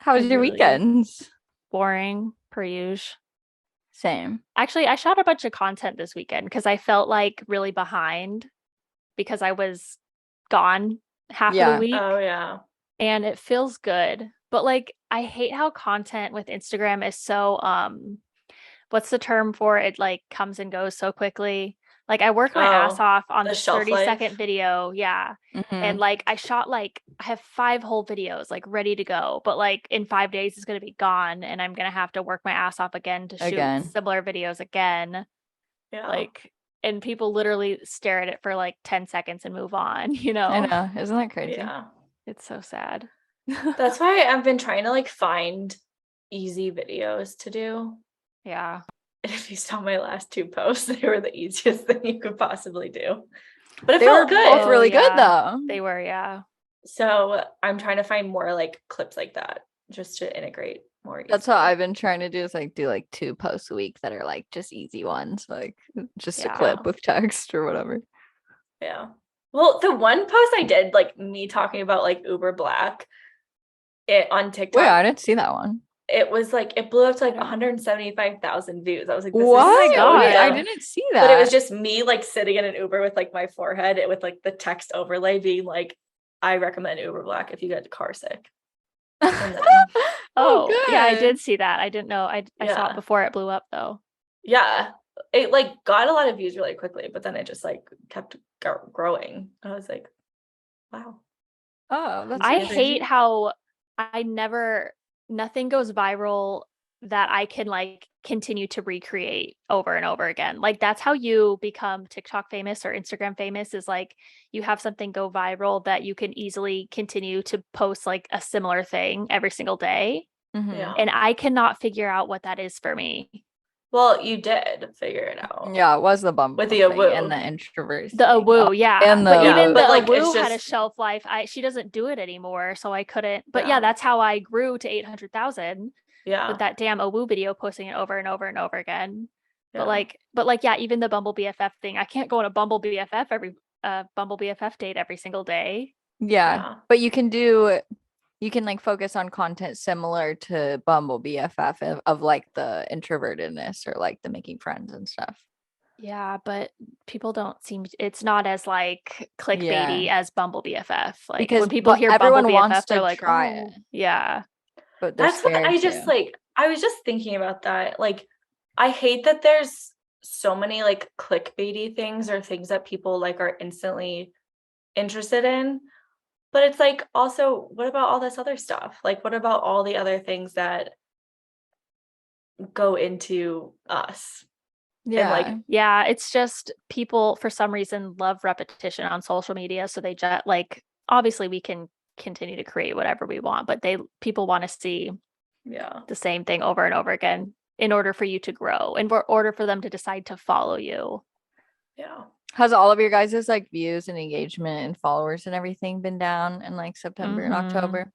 How was your weekends? Boring, per usual. Same. Actually, I shot a bunch of content this weekend because I felt like really behind because I was gone half of the Yeah. week Oh yeah. and it feels good. But like I hate how content with Instagram is so what's the term for it? It like comes and goes so quickly. Like I work my ass Oh, off on the this shelf 30-second life. video. Yeah. And Hmm. like I shot like I have 5 whole videos like ready to go, but like in 5 days it's gonna be gone and I'm gonna have to work my ass off again to shoot Again. similar videos again. Yeah. Like and people literally stare at it for like 10 seconds and move on, I know. Isn't that crazy? Yeah. It's so sad. That's why I've been trying to like find easy videos to do. Yeah. And if you saw my last 2 posts, they were the easiest thing you could possibly do. But it They were felt both good. Oh really good yeah. though. They were, yeah. So I'm trying to find more like clips like that just to integrate more That's what easily. I've been trying to do is like do like 2 posts a week that are like just easy ones, like just a Yeah. clip with text or whatever. Yeah. Well, the one post I did, like me talking about like Uber Black, it on Wait, I TikTok, didn't see that one. it was like it blew up to I like don't. 175,000 views. I was like, this is Oh my What? so Wait, I God. dumb. didn't see But it was that. just me like sitting in an Uber with like my forehead, with like the text overlay being like, I recommend Uber Black if you get car sick. And then Oh, Oh, yeah, I good. did see that. I didn't know. I saw it yeah, before it blew up though. yeah, it like got a lot of views really quickly, but then it just like kept growing. I was like, wow, Oh, that's I so hate crazy. how I never nothing goes viral that I can like continue to recreate over and over again. Like that's how you become TikTok famous or Instagram famous is like you have something go viral that you can easily continue to post like a similar thing every single day. Hmm. yeah. And I cannot figure out what that is for me. Well, you did figure it out Yeah, it was the with Bumble the thing and awoo. the introvert The thing. Oh, awoo, yeah. and But Yeah, even the the but like it's awoo had a just shelf life. She doesn't do it anymore, so I couldn't. But yeah, yeah, that's how I grew to 800,000 with yeah, that damn awoo video posting it over and over and over again. yeah. But like yeah, even the Bumble BFF thing. I can't go on a Bumble BFF date every single day. Yeah, Yeah. but you can like focus on content similar to Bumble BFF of like the introvertedness or like the making friends and stuff. Yeah, but people don't seem it's not as like Yeah, clickbaity as Bumble BFF. Like because when people but hear Bumble everyone wants BFF, they're to like, try it, "Oh, yeah." but they're That's what scared I to. just like I was just thinking about that. Like I hate that there's so many like clickbaity things or things that people like are instantly interested in. But it's like also what about all this other stuff? Like what about all the other things that go into us? And like Yeah. Yeah, it's just people for some reason love repetition on social media. So they just like obviously we can continue to create whatever we want, but people want to see yeah. the same thing over and over again in order for you to grow, in order for them to decide to follow you. Yeah. Has all of your guys' like views and engagement and followers and everything been down in like September and Mm-hmm. October?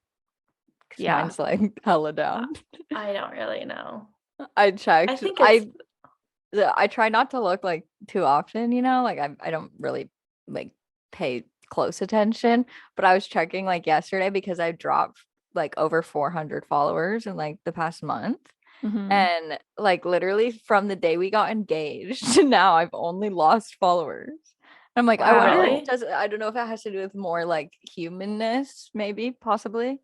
Because Yeah. mine's like hella I down. I don't really know. I I checked. think it's I try not to look like too often, like I don't really like pay close attention, but I was checking like yesterday because I dropped like over 400 followers in like the past month. Mm-hmm. And like literally from the day we got engaged to now, I've only lost followers. I'm like, I wonder, Wow. really I don't know if it has to do with more like humanness, maybe, possibly,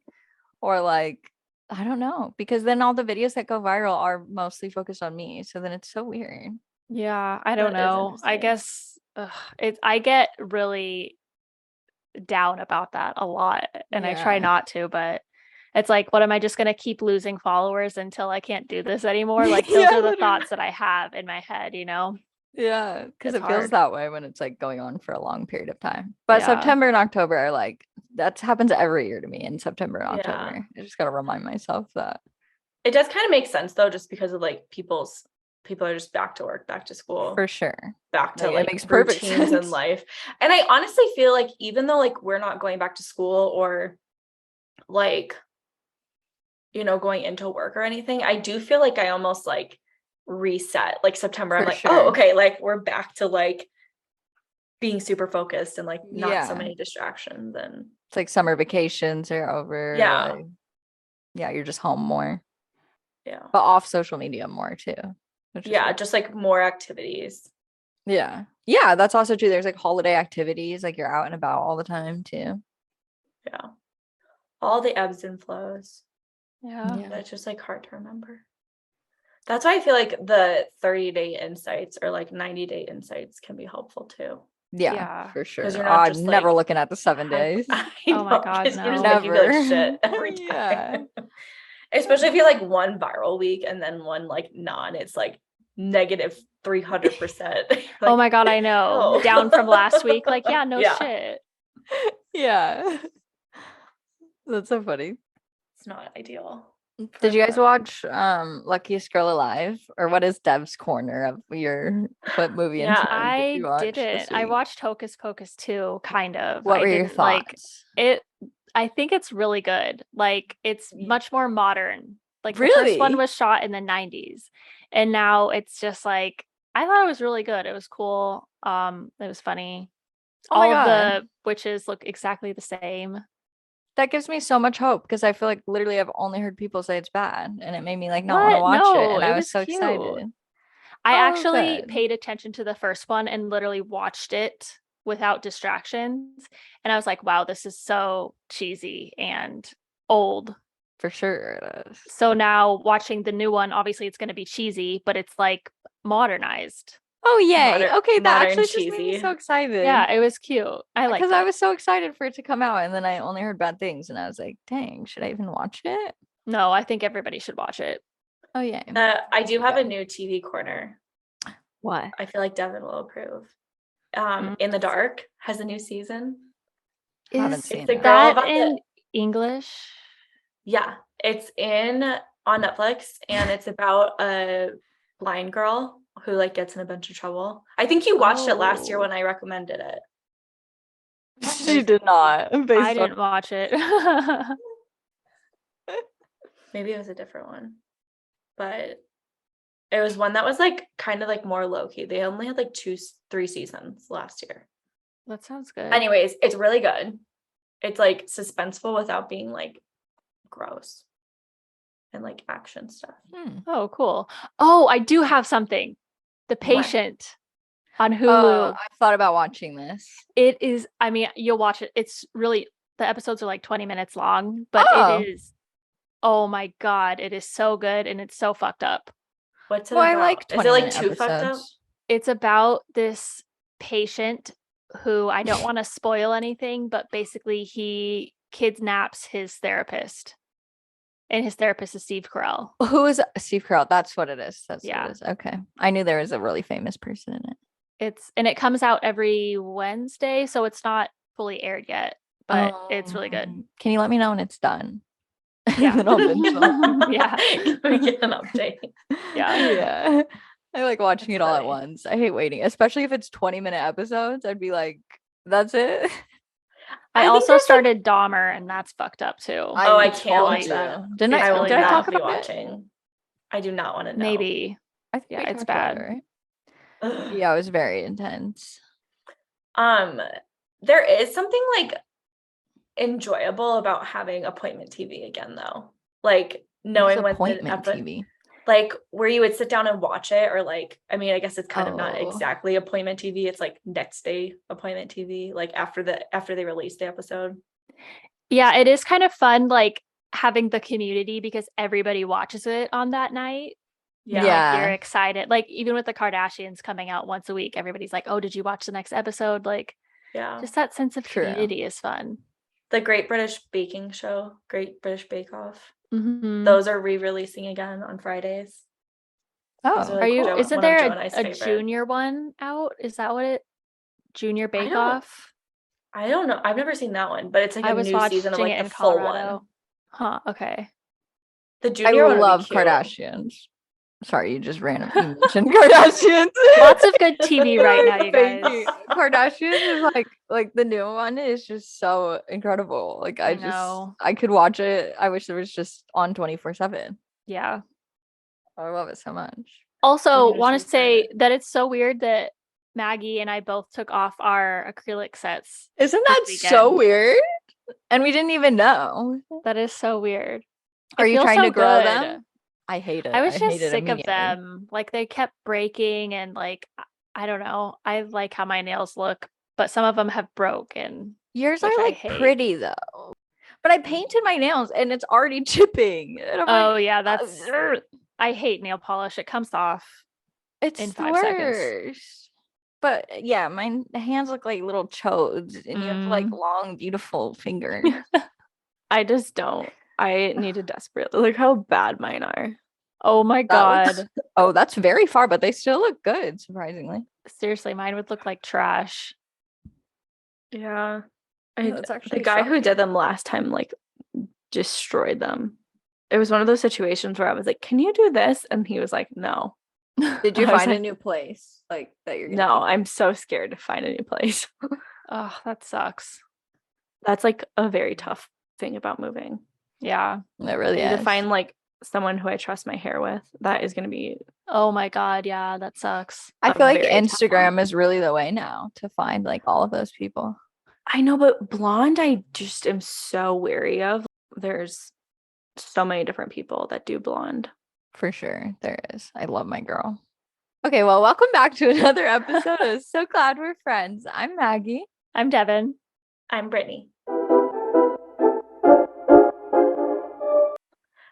or like, I don't know, because then all the videos that go viral are mostly focused on me. So then it's so weird. Yeah, I don't that is know. I interesting. guess I get really down about that a lot and I try Yeah. not to, but it's like, what am I just going to keep losing followers until I can't do this anymore? Like those Yeah, are the literally. thoughts that I have in my head. Yeah, because It's it feels hard. that way when it's like going on for a long period of time. But Yeah. September and October are like that happens every year to me in September and Yeah. October. I just gotta remind myself that. It does kind of make sense though, just because of like people are just back to work, back to For school, sure. back to Like it like makes perfect routines in sense. life. And I honestly feel like even though like we're not going back to school or like, going into work or anything, I do feel like I almost like reset. Like September, I'm For like, oh, sure. okay, like we're back to like being super focused and like not so Yeah. many distractions and It's like summer vacations are over. yeah. Like Yeah, you're just home more, Yeah. but off social media more too. Which is Yeah, good. just like more activities. Yeah. Yeah, that's also true. There's like holiday activities, like you're out and about all the time too. Yeah. All the ebbs and flows. Yeah. Yeah. That's just like hard to remember. That's why I feel like the 30-day insights or like 90-day insights can be helpful too. Yeah, Yeah. for sure. Because you're not just I'm never like, looking at the 7 days. I Oh my know, God, 'cause you're just no. making me feel like Never. shit every time. Yeah. Especially if you like one viral week and then one like non, it's like negative 300%. Oh my God, I know. no. Down from last week. Like, yeah, no Yeah. shit. Yeah. That's so funny. It's not ideal. Did you guys watch Luckiest Girl Alive? Or what is Dev's corner of your what movie and Yeah. show did I you watch this didn't. I week? watched Hocus Pocus too, kind of. What I were your didn't like thoughts? it. I think it's really good. Like, it's Yeah. much more modern. Like, the first one Really? was shot in the 90s, and now it's just like, I thought it was really good. It was cool. It was funny. Oh my All of God. the witches look exactly the same. That gives me so much hope because I feel like literally I've only heard people say it's bad and it made me like not want to What? watch it. No, And it I was was so cute. excited. I Oh, actually good. paid attention to the first one and literally watched it without distractions. And I was like, wow, this is so cheesy and old. For sure it is. So now watching the new one, obviously it's going to be cheesy, but it's like modernized. Oh yay. Modern- Okay, that modern actually just made me cheesy. so excited. Yeah, it was cute. I like Because I it. was so excited for it to come out and then I only heard bad things and I was like, dang, should I even watch it? No, I think everybody should watch it. Oh yeah. I do have a Okay. new TV corner. What? I feel like Devin will approve. Mm. In the Dark has a new season. Haven't Is seen the it. girl that about in English? Yeah, it's on Netflix and it's about a blind girl who like gets in a bunch of trouble. I think you watched it last year Oh. when I recommended it. She did not. I Based on didn't watch it. Maybe it was a different one. But it was one that was like kind of like more low key. They only had like 3 seasons last year. That sounds good. Anyways, it's really good. It's like suspenseful without being like gross and like action stuff. Oh, cool. Oh, I do have something. The Patient on Hulu. Oh, I thought about watching this. It is, I mean, you'll watch it. It's really, the episodes are like 20 minutes long, but Oh. it is, oh my God, it is so good and it's so fucked up. What's it Well, I about? like Is it like 20-minute too fucked up? episodes. It's about this patient who, I don't want to spoil anything, but basically he kidnaps his therapist. And his therapist is Steve Carell. Who is Steve Carell? That's what it is. That's what Yeah. it is. Okay. I knew there was a really famous person in it. It comes out every Wednesday, so it's not fully aired yet, but it's really good. Can you let me know when it's done? Yeah. Then I'll binge it. Yeah. We get an update. Yeah. Yeah. I like watching That's it all at funny. once. I hate waiting, especially if it's 20-minute episodes. I'd be like, that's it. I think also there's, like- started Dahmer, and that's fucked up too. Oh, I can't told watch you. that. Didn't It's I? really Did I bad. talk be about it? watching. I do not want to know. Maybe. I think Yeah, we it's talked about it, bad. right? Ugh. Yeah, it was very intense. There is something like enjoyable about having appointment TV again, though. Like knowing when the appointment TV. like where you would sit down and watch it, or like, I mean, I guess it's kind of not Oh. exactly appointment TV. It's like next day appointment TV, like after they release the episode. Yeah, it is kind of fun, like having the community because everybody watches it on that night. Yeah. Yeah. You're excited. Like even with the Kardashians coming out once a week, everybody's like, "Oh, did you watch the next episode?" Like Yeah. just that sense of True. community is fun. The Great British Baking Show, Great British Bake Off. Mhm. Those are re-releasing again on Fridays. Those Oh, are Are you? Jo- Isn't one of there Jo and I's a favorite. junior one out? Is that what it? Junior Bake don't- Off. I don't know. I've never seen that one, but it's like I a was new watching season of it like in the full Colorado. one. Huh. Okay. The I junior one would be love cute. Kardashians. Sorry, you just you mentioned Kardashians. Lots of good TV right now, you Thank guys. you. Kardashians is like the new one is just so incredible. Like I know. I could watch it. I wish it was just on 24/7. Yeah. I love it so much. Also, gonna want shoot to for say it. that it's so weird that Maggie and I both took off our acrylic sets. Isn't this that so weekend. weird? And we didn't even know. That is so weird. Are It you feels trying so to grow good. them? I hate it. I I was just hate it sick of immediately. them. Like they kept breaking and like I don't know. I like how my nails look, but some of them have broken. Yours which are I like hate. pretty though. But I painted my nails and it's already chipping. And I'm Oh like, yeah, that's I hate nail polish. It comes off it's in the 5 seconds. worst. But yeah, my hands look like little chodes, and you have like Mm. long, beautiful fingers. I just don't. I need to desperately look how bad mine are. Oh my That looks- god. oh, that's very far, but they still look good, surprisingly. Seriously, mine would look like trash. Yeah. That's The actually guy who shocking. did them last time like destroyed them. It was one of those situations where I was like, "Can you do this?" And he was like, "No." Did you I was find a like, new place like that you're gonna "No, keep? I'm so scared to find a new place." Oh, that sucks. That's like a very tough thing about moving. Yeah. It really I need is. to find like someone who I trust my hair with. That is going to be Oh my god, yeah, that sucks. I a feel like very tough one. Instagram is really the way now to find like all of those people. I know, but blonde, I just am so wary of. There's so many different people that do blonde. For sure, there is. I love my girl. Okay, well, welcome back to another episode of So Glad We're Friends. I'm Maggie. I'm Devin. I'm Brittany.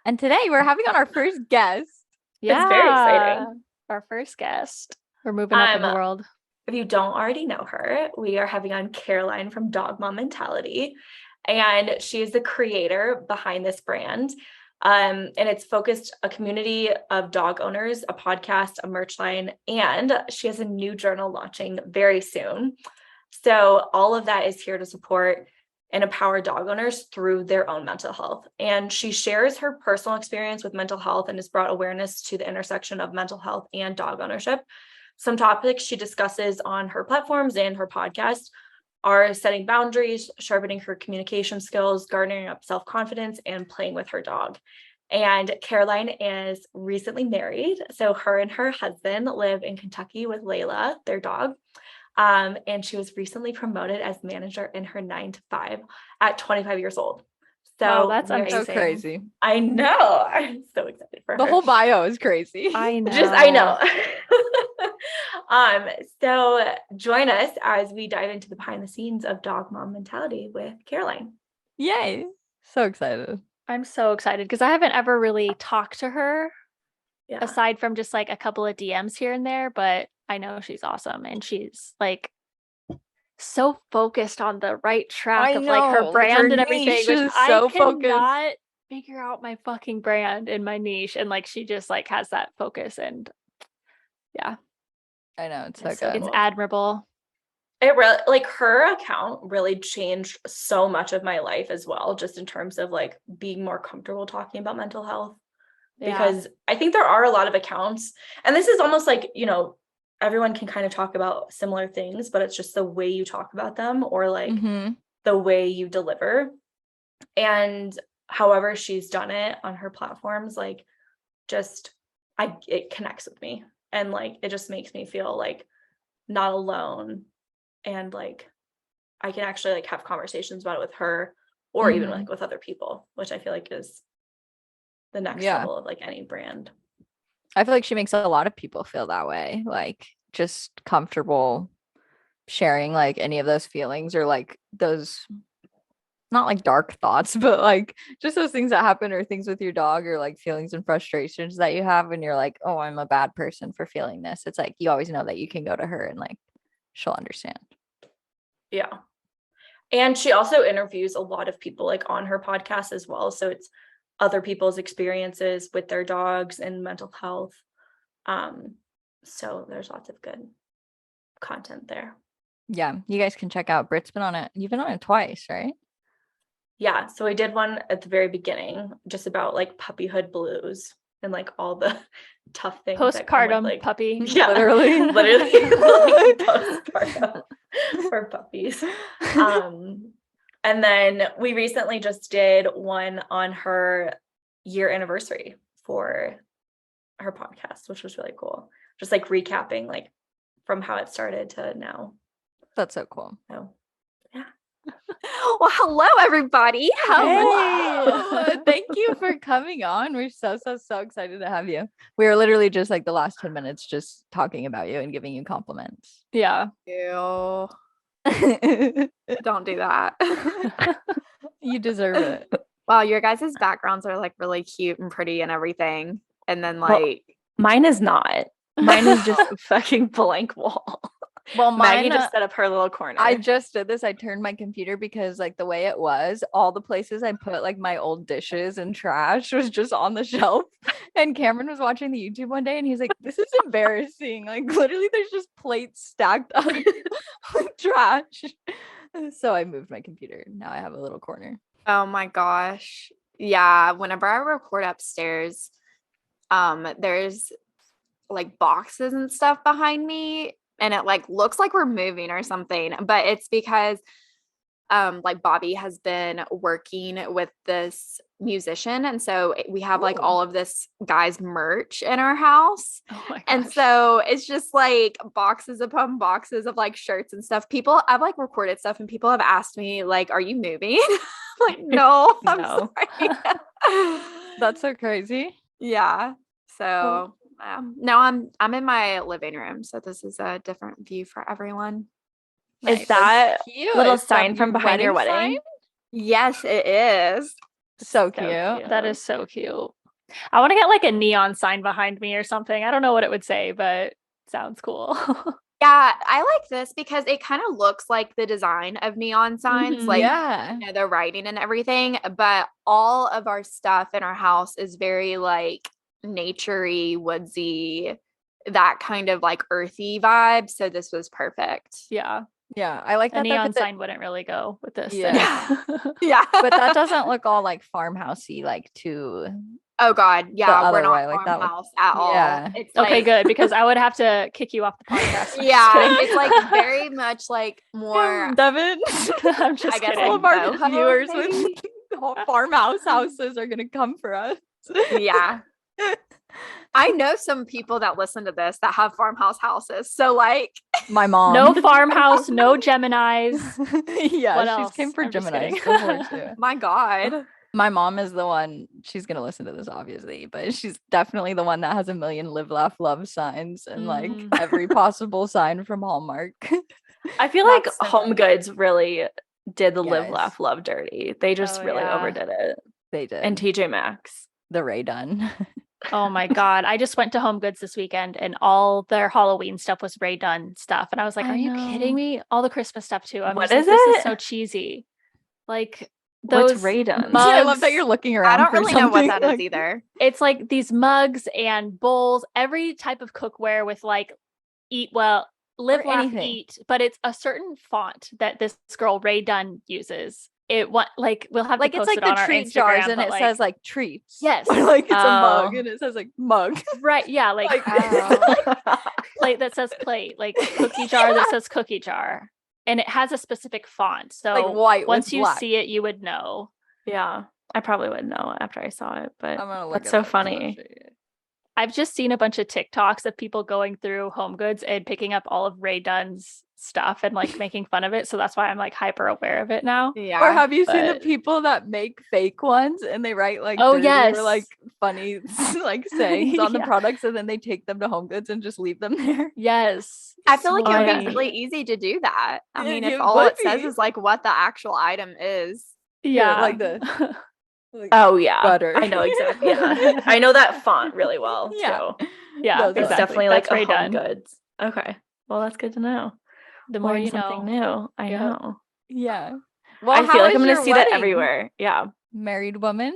And today we're having on our first guest. Yeah. very exciting. Our first guest. We're moving up in the world. If you don't already know her, we are having on Karoline from Dog Mom Mentality. And she is the creator behind this brand. And it's focused a community of dog owners, a podcast, a merch line, and she has a new journal launching very soon. So all of that is here to support and empower dog owners through their own mental health. And she shares her personal experience with mental health and has brought awareness to the intersection of mental health and dog ownership. Some topics she discusses on her platforms and her podcast are setting boundaries, sharpening her communication skills, garnering up self-confidence, and playing with her dog. And Karoline is recently married. So her and her husband live in Kentucky with Layla, their dog. And she was recently promoted as manager in her 9-to-5 at 25 years old. So Wow, that's very So amazing. crazy. I know. I'm so excited for The her. whole bio is crazy. I know. I know. So join us as we dive into the behind the scenes of Dog Mom Mentality with Karoline. Yay. So excited. I'm so excited because I haven't ever really talked to her Yeah. aside from just like a couple of DMs here and there, but I know she's awesome and she's like so focused on the right track I of like her know, brand her and everything, niche which is I so focused. cannot figure out my fucking brand and my niche. And like she just like has that focus and yeah, I know, it's so It's so good. it's Cool. admirable. It really, like, her account really changed so much of my life as well, just in terms of like being more comfortable talking about mental health. Yeah. Because I think there are a lot of accounts, and this is almost like, you know, everyone can kind of talk about similar things, but it's just the way you talk about them or like Mhm. the way you deliver. And however she's done it on her platforms, like just it connects with me, and like it just makes me feel like not alone, and like I can actually like have conversations about it with her or even Mhm. like with other people, which I feel like is the next Yeah. level of like any brand. I feel like she makes a lot of people feel that way, like just comfortable sharing like any of those feelings or like those not like dark thoughts, but like just those things that happen or things with your dog or like feelings and frustrations that you have when you're like, oh, I'm a bad person for feeling this. It's like you always know that you can go to her and like she'll understand. Yeah. And she also interviews a lot of people like on her podcast as well. So it's other people's experiences with their dogs and mental health. So there's lots of good content there. Yeah, you guys can check out Britt's been on it. You've been on it twice, right? Yeah. So I did one at the very beginning just about like puppyhood blues and like all the tough things that come with, Postpartum like puppy. Yeah, Literally. literally postpartum for puppies. And then we recently just did one on her year anniversary for her podcast, which was really cool. Just like recapping like from how it started to now. That's so cool. So yeah. Well, hello everybody. Hello. Hey, thank you for coming on. We're so excited to have you. We were literally just like the last 10 minutes just talking about you and giving you compliments. Yeah. Ew. You Don't do that. deserve it. Wow, your guys' backgrounds are like really cute and pretty and everything. And then Well, like Mine is not. Mine is just a fucking blank wall. Well, Maggie mine, just set up her little corner. I just did this. I turned my computer because like the way it was, all the places I put like my old dishes and trash was just on the shelf. And Cameron was watching the YouTube one day and he's like, this is embarrassing. Like literally there's just plates stacked up with trash. So I moved my computer. Now I have a little corner. oh my gosh. Yeah, whenever I record upstairs, there's like boxes and stuff behind me and it like looks like we're moving or something, but it's because like Bobby has been working with this musician and so we have like Ooh. all of this guy's merch in our house. Oh my gosh. And so it's just like boxes upon boxes of like shirts and stuff. I've like recorded stuff and people have asked me like, are you moving? I'm like, no, I'm No. sorry. That's so crazy. Yeah. So no, I'm in my living room. So this is a different view for everyone. Is that Cute. little Is that sign from behind your sign? wedding? Yes, it is. So So cute. That is so cute. I want to get like a neon sign behind me or something. I don't know what it would say, but it sounds cool. Yeah, I like this because it kind of looks like the design of neon signs, Mhm. like yeah. you know, the writing and everything. But all of our stuff in our house is very like naturey, woodsy, that kind of like earthy vibe. So this was perfect. Yeah. Yeah. I like A that. though, neon 'cause it- sign wouldn't really go with this. Yeah. Yeah. but that doesn't look all like farmhousey, like too. Oh God. Yeah. We're other not way, like that would- farmhouse at all. Yeah. It's Okay, like, good, because I would have to kick you off the podcast. I'm just yeah. kidding. It's like very much like more, Devin. I'm just I guess kidding. all of our boho, viewers maybe? with farmhouse houses are gonna come for us. Yeah. I know some people that listen to this that have farmhouse houses. So like, My mom. No farmhouse, no Geminis. Yeah, What she's else? came for I'm just Gemini's kidding. before too. my God. My mom is the one, she's gonna listen to this obviously, but she's definitely the one that has a million live, laugh, love signs and like Mm. every possible sign from Hallmark. I feel like That's so Home funny. Goods really did the live, Yes. laugh, love dirty. They just Oh, really yeah. overdid it. They did. And TJ Maxx. the Ray Dunn. Oh my God. I just went to Home Goods this weekend and all their Halloween stuff was Ray Dunn stuff. And I was like, I are you know. kidding me? All the Christmas stuff too. I'm What just like, is this is it? so cheesy. Like What's those Ray Dunn? I love that mugs. you're looking around. I don't for really know what something, that is like- either. It's like these mugs and bowls, every type of cookware with like eat well, live, Or laugh, anything. eat, but it's a certain font that this girl Ray Dunn uses. It what like we'll have Like to it's post like it on the our treat Instagram, jars and but, it says like treats. Yes. Or like it's a mug Oh. and it says like mug. right, yeah, like plate that says plate, like cookie jar that says cookie jar, and it has a specific font. So Like white once with you black. see it, you would know. Yeah. I probably would know after I saw it, but I'm gonna look that's it so up, funny. I'll show you. I've just seen a bunch of TikToks of people going through Home Goods and picking up all of Ray Dunn's stuff and like making fun of it. So that's why I'm like hyper aware of it now. Yeah. Or have you seen the but- people that make fake ones and they write like Oh, dirty yes. or like funny like sayings on the Yeah. products and then they take them to Home Goods and just leave them there? Yes. I feel like Oh, it would yeah. be really easy to do that. I Yeah, mean, it if all would it says be. is like what the actual item is. Yeah. like the- Like, Oh yeah. butter. I know exactly. Yeah. I know that font really well Yeah. too. yeah. Those It's are- Exactly. definitely That's like Ray a Home Dunn. Goods. Okay. Well, that's good to know. The more Learn you something know. new. I Yep. know. Yeah. Well, I feel how like was I'm gonna your see that wedding? everywhere. Yeah. Married woman.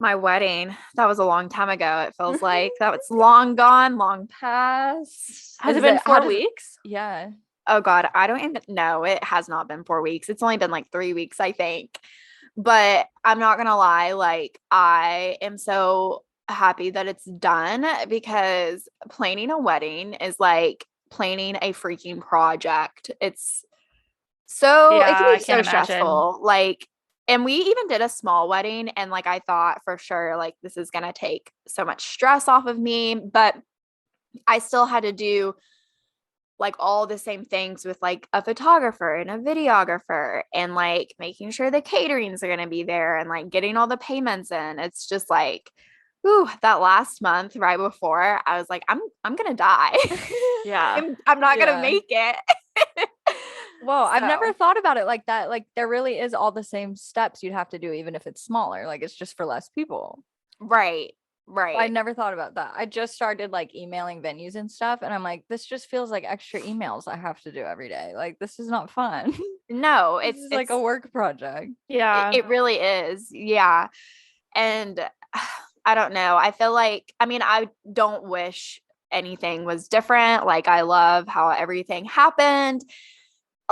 My wedding, that was a long time ago. It feels like that was long gone, long past. Has Is it been it- how 4 does it- weeks? Yeah. Oh God, I don't even know. It has not been 4 weeks. It's only been like 3 weeks, I think. But I'm not gonna lie, like I am so happy that it's done because planning a wedding is like planning a freaking project. It's so it Yeah, can I be so can't imagine. stressful. Like, and we even did a small wedding, and like I thought for sure, like this is gonna take so much stress off of me, but I still had to do like all the same things with like a photographer and a videographer and like making sure the caterings are going to be there and like getting all the payments in. It's just like, ooh, that last month right before, I was like, I'm going to die. Yeah. I'm not going to Yeah. make it. Whoa, I've never So- thought about it like that. Like there really is all the same steps you'd have to do, even if it's smaller. Like it's just for less people. Right. I Right. never thought about that. I just started like emailing venues and stuff, and I'm like, this just feels like extra emails I have to do every day. Like this is not fun. No, This is like a work project. Yeah. it really is. Yeah. And I don't know. I feel like, I mean, I don't wish anything was different. Like, I love how everything happened.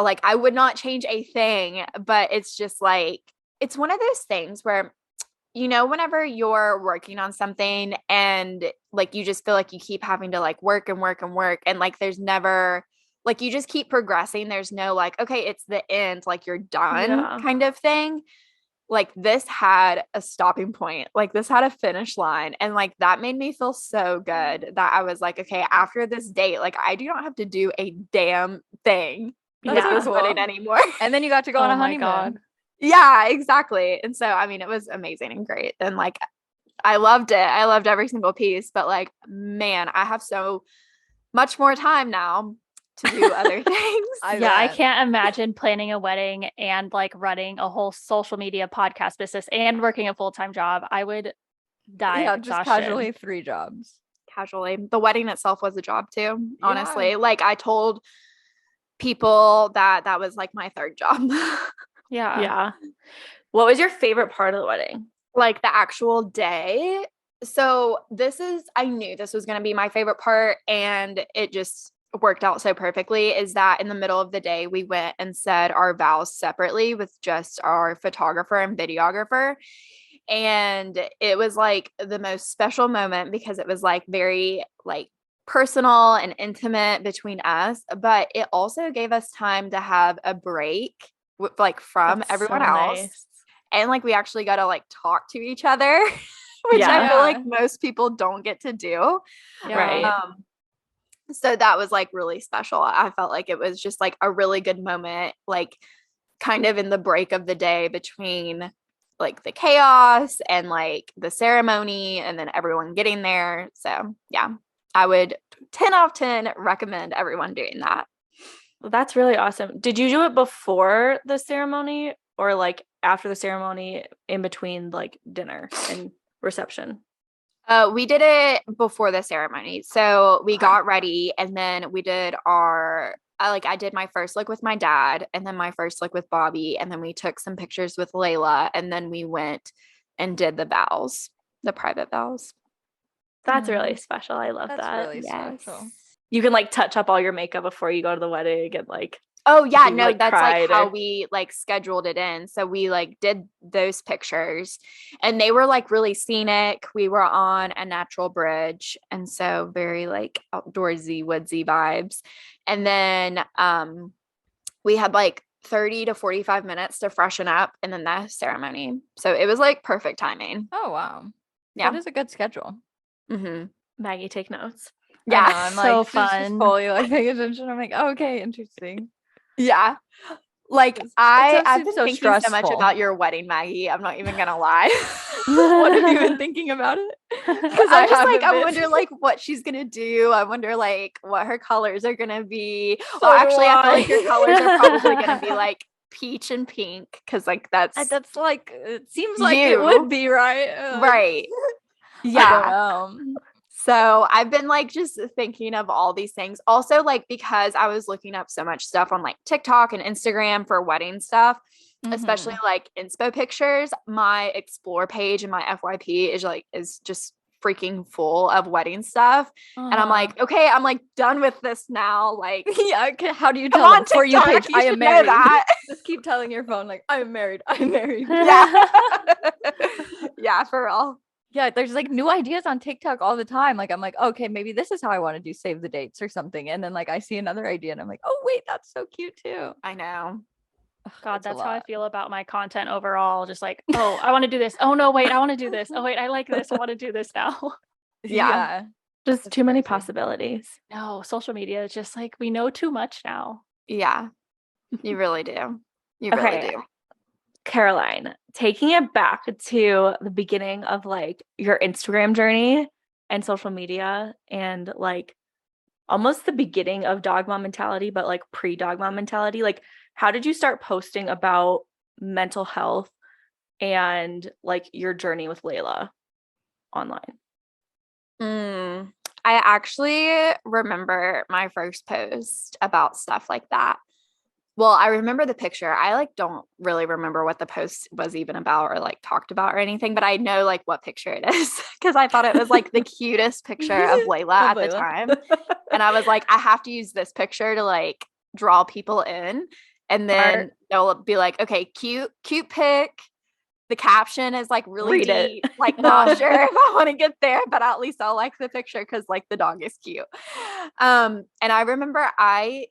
Like, I would not change a thing, but it's just like, it's one of those things where, you know, whenever you're working on something and like you just feel like you keep having to like work and work and work, and like there's never, like, you just keep progressing. There's no like, okay, it's the end, like you're done Yeah. kind of thing. Like this had a stopping point, like this had a finish line, and like that made me feel so good that I was like, okay, after this date, like I do not have to do a damn thing with That's this cool. wedding anymore. And then you got to go on Oh a my honeymoon. God. Yeah, exactly. And so I mean, it was amazing and great, and like I loved it. I loved every single piece, but like, man, I have so much more time now to do other things. Yeah, I bet. can't imagine planning a wedding and like running a whole social media podcast business and working a full-time job. I would die Yeah, of just exhaustion. casually 3 jobs. Casually, the wedding itself was a job too, Yeah. honestly. Like I told people that that was like my third job. Yeah. Yeah. What was your favorite part of the wedding? Like the actual day. So I knew this was going to be my favorite part, and it just worked out so perfectly, is that in the middle of the day we went and said our vows separately with just our photographer and videographer. And it was like the most special moment because it was like very like personal and intimate between us, but it also gave us time to have a break with, like, from That's everyone so else. nice. And like we actually got to like talk to each other, which I Yeah. feel like most people don't get to do. Yeah. Right. So that was like really special. I felt like it was just like a really good moment, like kind of in the break of the day between like the chaos and like the ceremony and then everyone getting there. So yeah, I would 10 out of 10 recommend everyone doing that. Well, that's really awesome. Did you do it before the ceremony or like after the ceremony, in between like dinner and reception? We did it before the ceremony. So we Okay. got ready and then we did I did my first look with my dad and then my first look with Bobby. And then we took some pictures with Layla and then we went and did the vows, the private vows. That's really special. I love That's that. really special. You can like touch up all your makeup before you go to the wedding and like, Oh yeah, you, no, like, that's like cried how or- we like scheduled it in. So we like did those pictures and they were like really scenic. We were on a natural bridge and so very like outdoorsy, woodsy vibes. And then we had like 30 to 45 minutes to freshen up and then the ceremony. So it was like perfect timing. Oh wow. Yeah. That is a good schedule. Mm-hmm. Maggie, take notes. I Yeah. know, I'm so like just fun. fully like paying attention. I'm like, oh, okay, interesting. Yeah. Like It I've seems been so thinking so much stressful. about your wedding, Maggie. I'm not even gonna lie. What have you been thinking about it? Because I'm just like, haven't I been. wonder like what she's gonna do. I wonder like what her colors are gonna be. So Well, do actually, I feel like I. your colors are probably gonna be like peach and pink because like that's That's like it seems like it You. would be right. right. I Yeah. don't know. So I've been like just thinking of all these things. Also, like because I was looking up so much stuff on like TikTok and Instagram for wedding stuff, especially like inspo pictures. My explore page and my FYP is just freaking full of wedding stuff. And I'm like, okay, I'm like done with this now. Like, yeah. Okay, how do you come tell on, them for you TikTok, page? you I am should know married. that. Just keep telling your phone like I'm married. I'm married. Yeah. Yeah, for real. Yeah, there's like new ideas on TikTok all the time. Like I'm like, okay, maybe this is how I want to do save the dates or something. And then like I see another idea and I'm like, oh wait, that's so cute too. I know. God, It's a that's how I lot. feel about my content overall. Just like, oh, I want to do this. Oh no, wait, I want to do this. Oh wait, I like this. I want to do this now. Yeah. Just That's too many crazy. possibilities. No, social media is just like we know too much now. Yeah, you really do. You really Okay. do. Caroline, taking it back to the beginning of like your Instagram journey and social media and like almost the beginning of dog mom mentality, but like pre-dog mom mentality, like how did you start posting about mental health and like your journey with Layla online? I actually remember my first post about stuff like that. Well, I remember the picture. I like don't really remember what the post was even about or like talked about or anything, but I know like what picture it is because I thought it was like the cutest picture of Layla at the time. And I was like, I have to use this picture to like draw people in. And then they'll be like, okay, cute pic. The caption is like really Read it. deep. Like, not sure if I want to get there, but at least I'll like the picture because like the dog is cute. And I remember I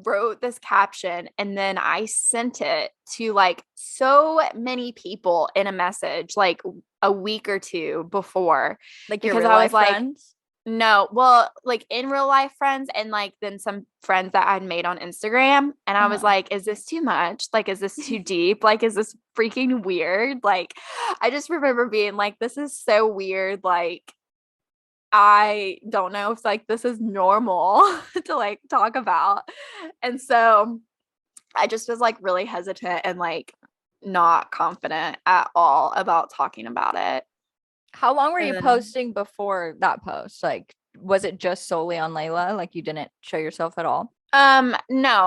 wrote this caption and then I sent it to like so many people in a message like a week or two before. Like your Because real I life was like, friends? no, well, like in real life friends and like then some friends that I'd made on Instagram. And I was like, is this too much? Like, is this too deep? Like, is this freaking weird? Like, I just remember being like, this is so weird. Like, I don't know if like this is normal to like talk about. And so I just was like really hesitant and like not confident at all about talking about it. How long were And you then- posting before that post? Like, was it just solely on Layla? Like, you didn't show yourself at all? No,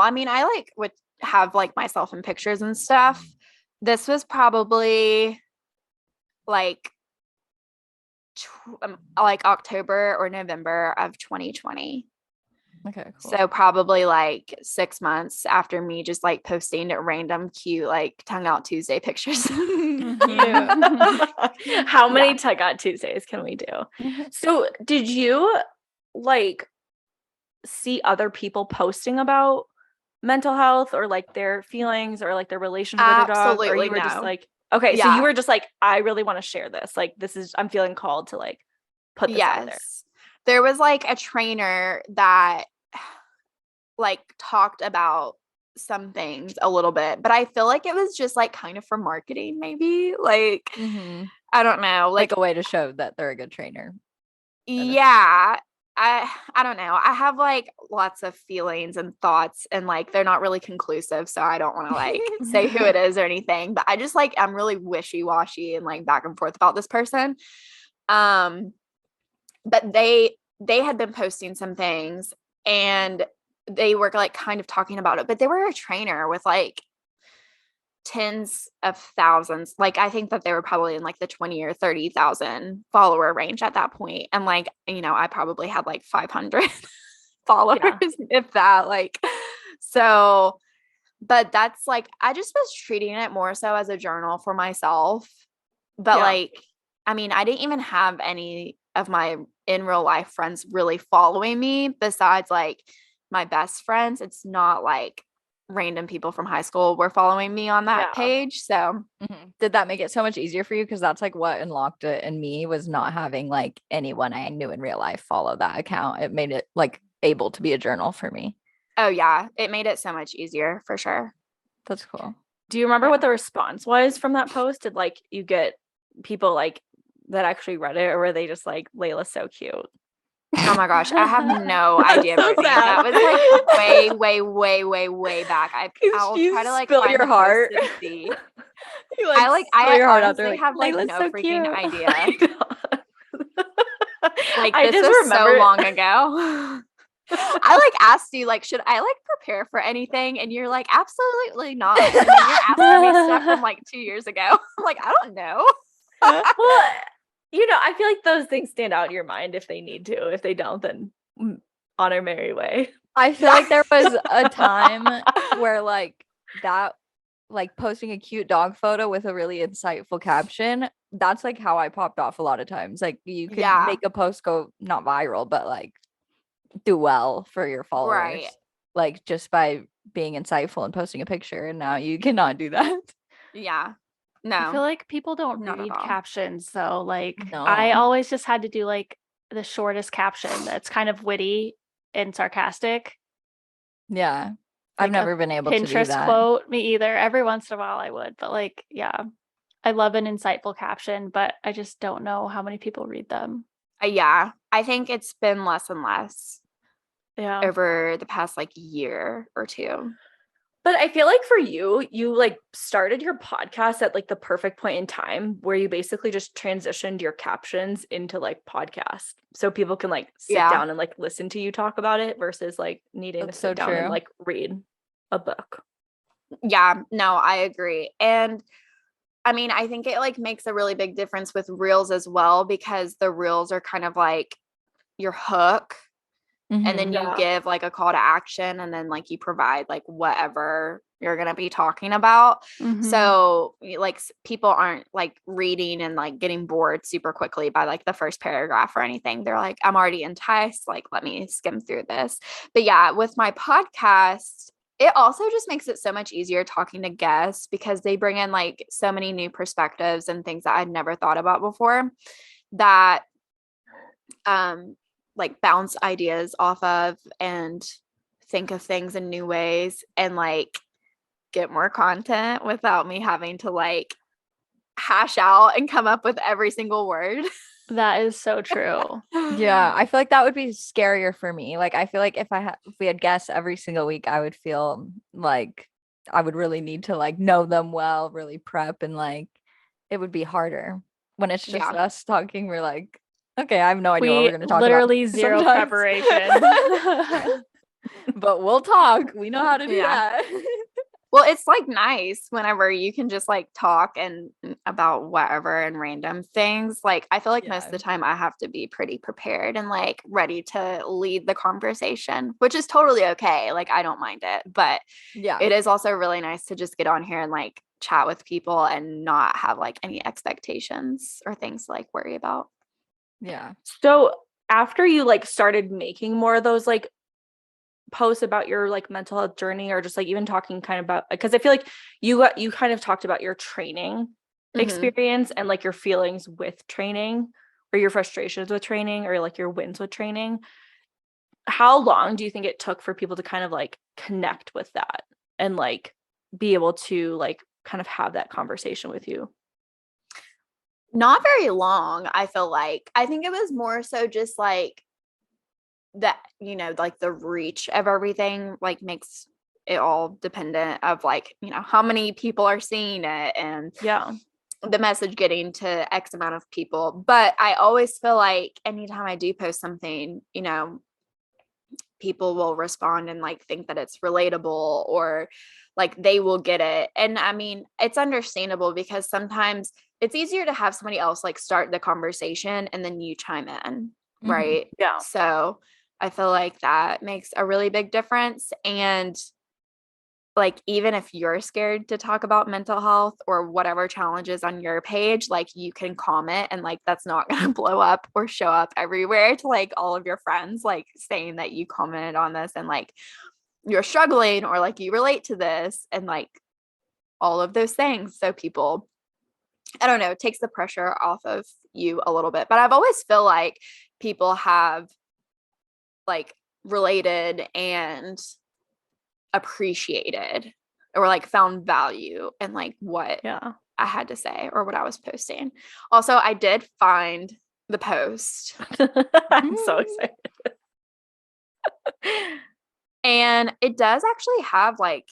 I mean, I like would have like myself in pictures and stuff. This was probably like like October or November of 2020. Okay, cool. So probably like 6 months after me just like posting random cute like tongue out Tuesday pictures. How many Tug Out Tuesdays can we do? So did you like see other people posting about mental health or like their feelings or like their relationship with their dog? Or Absolutely you were just no. like, okay, so Yeah. you were just like, I really want to share this. Like I'm feeling called to like put this out there. Yes. There was like a trainer that like talked about some things a little bit, but I feel like it was just like kind of for marketing, maybe. Like, I don't know. Like a way to show that they're a good trainer. Yeah. I don't know. I have like lots of feelings and thoughts and like they're not really conclusive, so I don't want to like say who it is or anything, but I just like I'm really wishy-washy and like back and forth about this person. But they had been posting some things and they were like kind of talking about it, but they were a trainer with like tens of thousands. Like I think that they were probably in like the 20 or 30,000 follower range at that point. And like, you know, I probably had like 500 followers, if that, like, so, but that's like, I just was treating it more so as a journal for myself. But like, I mean, I didn't even have any of my in real life friends really following me besides like my best friends. It's not like random people from high school were following me on that page. So did that make it so much easier for you? Because that's like what unlocked it in me, was not having like anyone I knew in real life follow that account. It made it like able to be a journal for me. Oh yeah, it made it so much easier for sure. That's cool. Do you remember what the response was from that post? Did like you get people like that actually read it, or were they just like, Layla's so cute? Oh my gosh, I have no idea. So Brittany. sad. That was like way back. I'll try to like spill find your the post heart. and see. You, I spill your heart out there, honestly have like "Layla's no so freaking cute." idea. Like I this just was remember so long ago. I like asked you like, should I like prepare for anything? And you're like, absolutely not. And then you're asking me stuff from like 2 years ago. I'm like, I don't know. Well, you know, I feel like those things stand out in your mind if they need to. If they don't, then on our merry way. I feel like there was a time where like that, like posting a cute dog photo with a really insightful caption, that's like how I popped off a lot of times. Like you could make a post go not viral, but like do well for your followers. Right. Like just by being insightful and posting a picture, and now you cannot do that. Yeah. No. I feel like people don't Not at read all. captions though. Like No. I always just had to do like the shortest caption that's kind of witty and sarcastic. Yeah. I've Like a never been able to do Pinterest that. quote, me either. Every once in a while I would, but like, yeah, I love an insightful caption, but I just don't know how many people read them. Yeah, I think it's been less and less Yeah. over the past like year or two. But I feel like for you like started your podcast at like the perfect point in time where you basically just transitioned your captions into like podcast. So people can like sit down and like listen to you talk about it versus like needing That's to so sit down true. and like read a book. Yeah, no, I agree. And I mean, I think it like makes a really big difference with reels as well, because the reels are kind of like your hook. And then you give like a call to action, and then like you provide like whatever you're going to be talking about. Mhm. So like people aren't like reading and like getting bored super quickly by like the first paragraph or anything. They're like, I'm already enticed. Like, let me skim through this. But yeah, with my podcast, it also just makes it so much easier talking to guests because they bring in like so many new perspectives and things that I'd never thought about before that like bounce ideas off of and think of things in new ways and like get more content without me having to like hash out and come up with every single word. That is so true. Yeah, I feel like that would be scarier for me. Like I feel like if we had guests every single week, I would feel like I would really need to like know them well, really prep, and like it would be harder. When it's just us talking, we're like, okay, I have no idea what we're going to talk literally about. zero sometimes. preparation. But we'll talk. We know how to do that. Well, it's like nice whenever you can just like talk and about whatever and random things. Like I feel like most of the time I have to be pretty prepared and like ready to lead the conversation, which is totally okay. Like I don't mind it, but it is also really nice to just get on here and like chat with people and not have like any expectations or things to like worry about. Yeah. So after you like started making more of those like posts about your like mental health journey, or just like even talking kind of about, because I feel like you kind of talked about your training experience and like your feelings with training or your frustrations with training or like your wins with training. How long do you think it took for people to kind of like connect with that and like be able to like kind of have that conversation with you? Not very long, I feel like. I think it was more so just like that, you know, like the reach of everything like makes it all dependent of like, you know, how many people are seeing it and the message getting to X amount of people. But I always feel like anytime I do post something, you know, people will respond and like think that it's relatable or like they will get it. And I mean, it's understandable because sometimes it's easier to have somebody else like start the conversation and then you chime in, right? Yeah. So I feel like that makes a really big difference. And like, even if you're scared to talk about mental health or whatever challenges on your page, like you can comment and like, that's not going to blow up or show up everywhere to like all of your friends, like saying that you commented on this and like you're struggling or like you relate to this and like all of those things. So people, I don't know, it takes the pressure off of you a little bit. But I've always feel like people have like related and appreciated or like found value in like what I had to say or what I was posting. Also, I did find the post. I'm so excited. And it does actually have like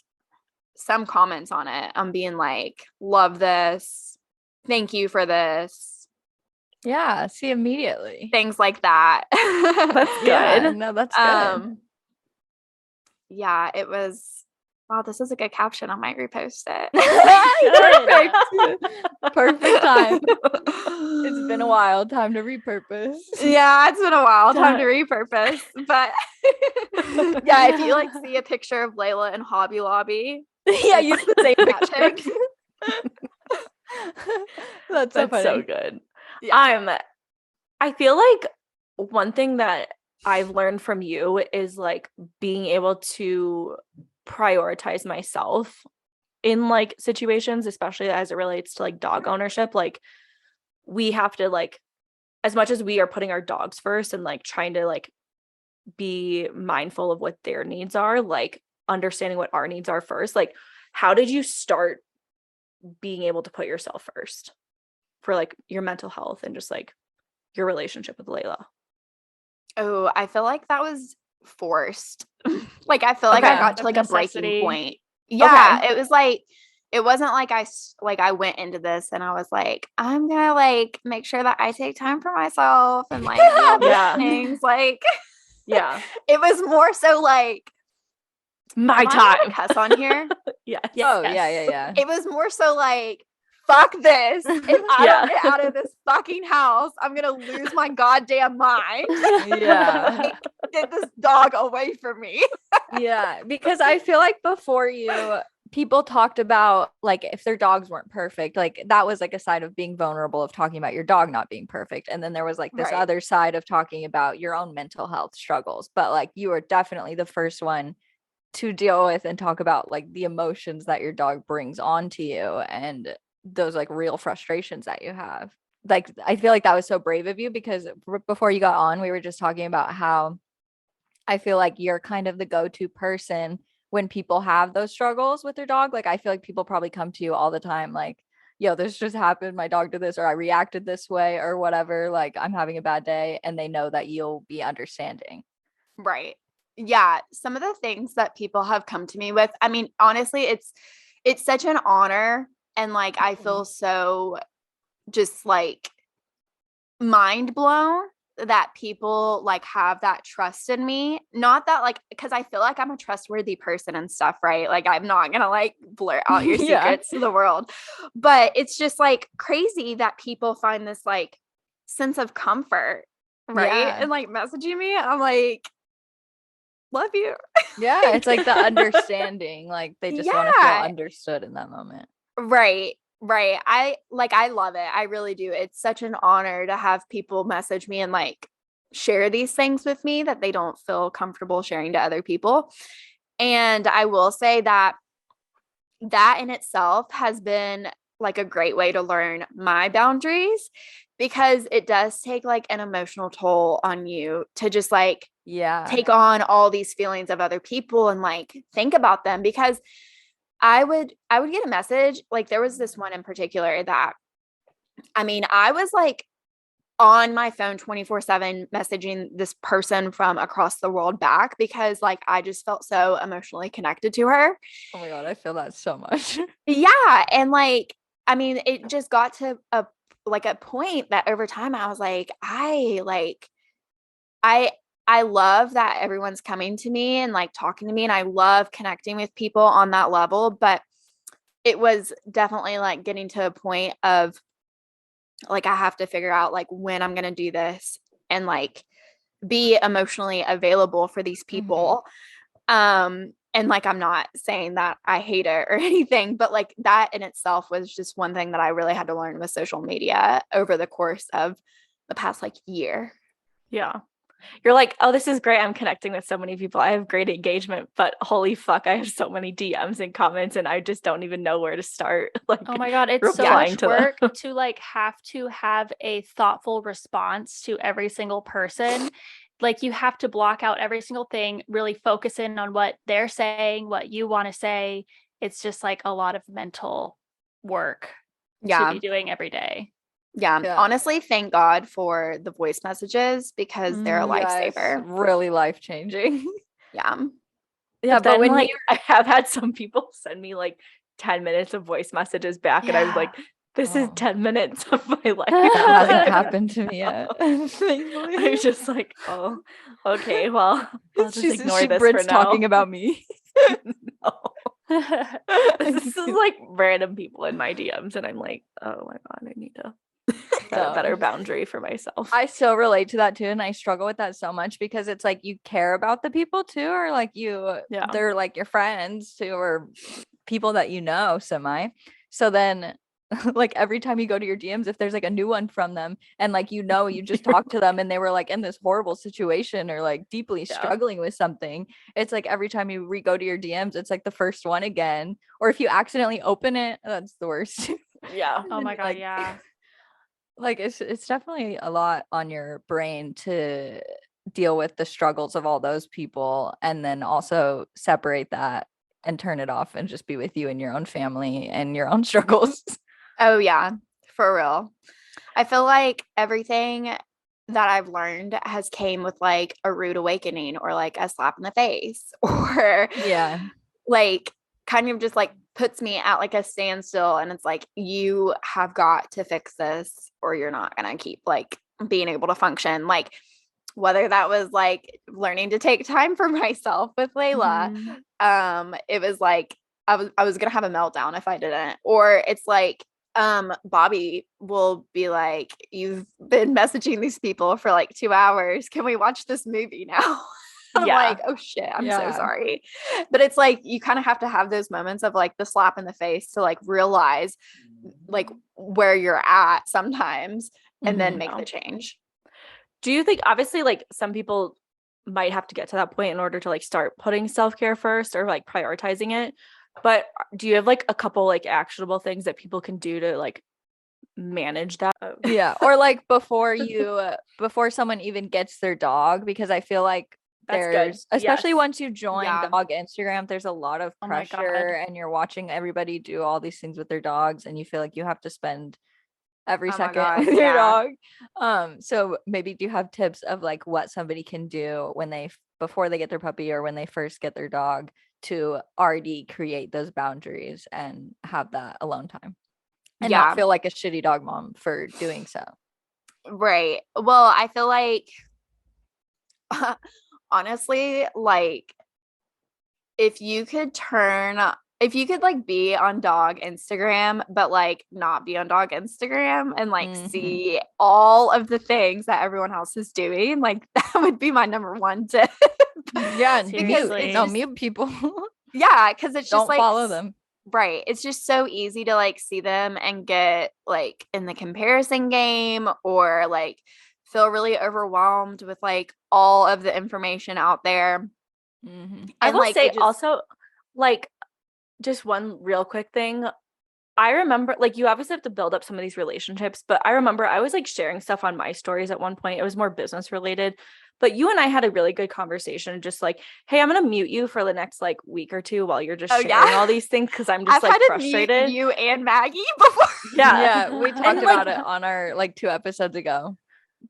some comments on it. I'm being like, love this. Thank you for this. Yeah. See, immediately. Things like that. That's good. Yeah, no, that's good. Yeah, it was. Wow, this is a good caption. I might repost it. Perfect time. It's been a while. Time to repurpose. Yeah, it's been a while. Time to repurpose. But yeah, if you like see a picture of Layla in Hobby Lobby. Yeah, you did the same picture. That's so funny. So good. Yeah. I feel like one thing that I've learned from you is like being able to prioritize myself in like situations, especially as it relates to like dog ownership. Like we have to like, as much as we are putting our dogs first and like trying to like be mindful of what their needs are, like understanding what our needs are first, like how did you start being able to put yourself first for like your mental health and just like your relationship with Layla? Oh, I feel like that was forced. Like I feel like I Okay. got to like a breaking Necessity. point. Yeah, Okay. it was like it wasn't like I went into this and I was like, I'm gonna like make sure that I take time for myself and like do all these Yeah. things. Like Yeah. it was more so like My am I allowed to time. cuss on here? Yes. Oh, yeah. It was more so like, fuck this. If I Yeah. don't get out of this fucking house, I'm gonna lose my goddamn mind. Yeah. Like, get this dog away from me. Yeah, because I feel like before you, people talked about like if their dogs weren't perfect, like that was like a side of being vulnerable of talking about your dog not being perfect. And then there was like this Right. other side of talking about your own mental health struggles. But like you were definitely the first one to deal with and talk about like the emotions that your dog brings onto you and those like real frustrations that you have. Like I feel like that was so brave of you because before you got on, we were just talking about how I feel like you're kind of the go-to person when people have those struggles with their dog. Like I feel like people probably come to you all the time like, yo, this just happened, my dog did this, or I reacted this way or whatever, like I'm having a bad day, and they know that you'll be understanding. Right. Yeah. Some of the things that people have come to me with, I mean, honestly, it's such an honor. And like I feel so just like mind blown that people like have that trust in me. Not that like, because I feel like I'm a trustworthy person and stuff, right? Like I'm not gonna like blurt out your Yeah. secrets to the world. But it's just like crazy that people find this like sense of comfort, right? Yeah. And like messaging me. I'm like, love you. Yeah, it's like the understanding, like they just want to feel Yeah. understood in that moment. Right. Right. I love it. I really do. It's such an honor to have people message me and like share these things with me that they don't feel comfortable sharing to other people. And I will say that that in itself has been like a great way to learn my boundaries because it does take like an emotional toll on you to just like Yeah. take on all these feelings of other people and like think about them because I would get a message. Like there was this one in particular that, I mean, I was like on my phone 24/7 messaging this person from across the world back because like I just felt so emotionally connected to her. Oh my God, I feel that so much. Yeah. And like, I mean, it just got to a point that over time I was like, I love that everyone's coming to me and like talking to me and I love connecting with people on that level, but it was definitely like getting to a point of like I have to figure out like when I'm going to do this and like be emotionally available for these people. And like I'm not saying that I hate it or anything, but like that in itself was just one thing that I really had to learn with social media over the course of the past like year. Yeah. You're like, oh, this is great. I'm connecting with so many people. I have great engagement, but holy fuck, I have so many DMs and comments and I just don't even know where to start. Like, Oh my God, it's so replying much to them. work to like have to have a thoughtful response to every single person. Like you have to block out every single thing, really focus in on what they're saying, what you want to say. It's just like a lot of mental work to be doing every day. Yeah. Honestly, thank God for the voice messages because they're a lifesaver. Really life-changing. Yeah. Yeah, But when when I have had some people send me like 10 minutes of voice messages back and I was like, this is 10 minutes of my life. that hasn't happened to me yet. I was just like, oh, okay, well, I'll just ignore this Britt's for now. talking about me. No. This is like random people in my DMs and I'm like, oh my God, I need to set a better boundary for myself. I so relate to that too, and I struggle with that so much because it's like you care about the people too, or like they're like your friends too, or people that you know semi. So then like every time you go to your DMs, if there's like a new one from them and like you just talked to them and they were like in this horrible situation or like deeply struggling with something, it's like every time you go to your DMs, it's like the first one again. Or if you accidentally open it, that's the worst. Yeah. Oh my God, like, yeah. like it's definitely a lot on your brain to deal with the struggles of all those people and then also separate that and turn it off and just be with you and your own family and your own struggles. Oh yeah, for real. I feel like everything that I've learned has came with like a rude awakening or like a slap in the face or Yeah. like kind of just like puts me at like a standstill and it's like you have got to fix this or you're not gonna keep like being able to function. Like whether that was like learning to take time for myself with Layla, it was like I was gonna have a meltdown if I didn't. Or it's like Bobby will be like, you've been messaging these people for like 2 hours. Can we watch this movie now? I'm Yeah. like, oh shit, I'm so sorry. But it's like you kind of have to have those moments of like the slap in the face to like realize like where you're at sometimes and then make the change. Do you think, obviously, like some people might have to get to that point in order to like start putting self-care first or like prioritizing it, but do you have like a couple like actionable things that people can do to like manage that? Yeah. Or like before someone even gets their dog, because I feel like That's good. there's, especially Yes. once you join Yeah. dog Instagram, there's a lot of Oh my God. pressure and you're watching everybody do all these things with their dogs and you feel like you have to spend every Oh my second God, with your yeah. dog. So maybe do you have tips of like what somebody can do when before they get their puppy or when they first get their dog to already create those boundaries and have that alone time and Yeah. not feel like a shitty dog mom for doing so? Right. Well, I feel like honestly, like if you could like be on dog Instagram, but like not be on dog Instagram and like see all of the things that everyone else is doing, like that would be my number one tip. Yeah, Seriously. mute people. Yeah, because it's just Don't like follow them. right. It's just so easy to like see them and get like in the comparison game or like feel really overwhelmed with like all of the information out there. I And will like say it just, also, like, just one real quick thing. I remember, like, you obviously have to build up some of these relationships, but I remember I was like sharing stuff on my stories at one point. It was more business related, but you and I had a really good conversation, just like, hey, I'm gonna mute you for the next like week or two while you're just Oh, sharing yeah? all these things because I'm just I've like had to frustrated. mute you and Maggie before. Yeah. We And, talked like, about it on our like 2 episodes ago.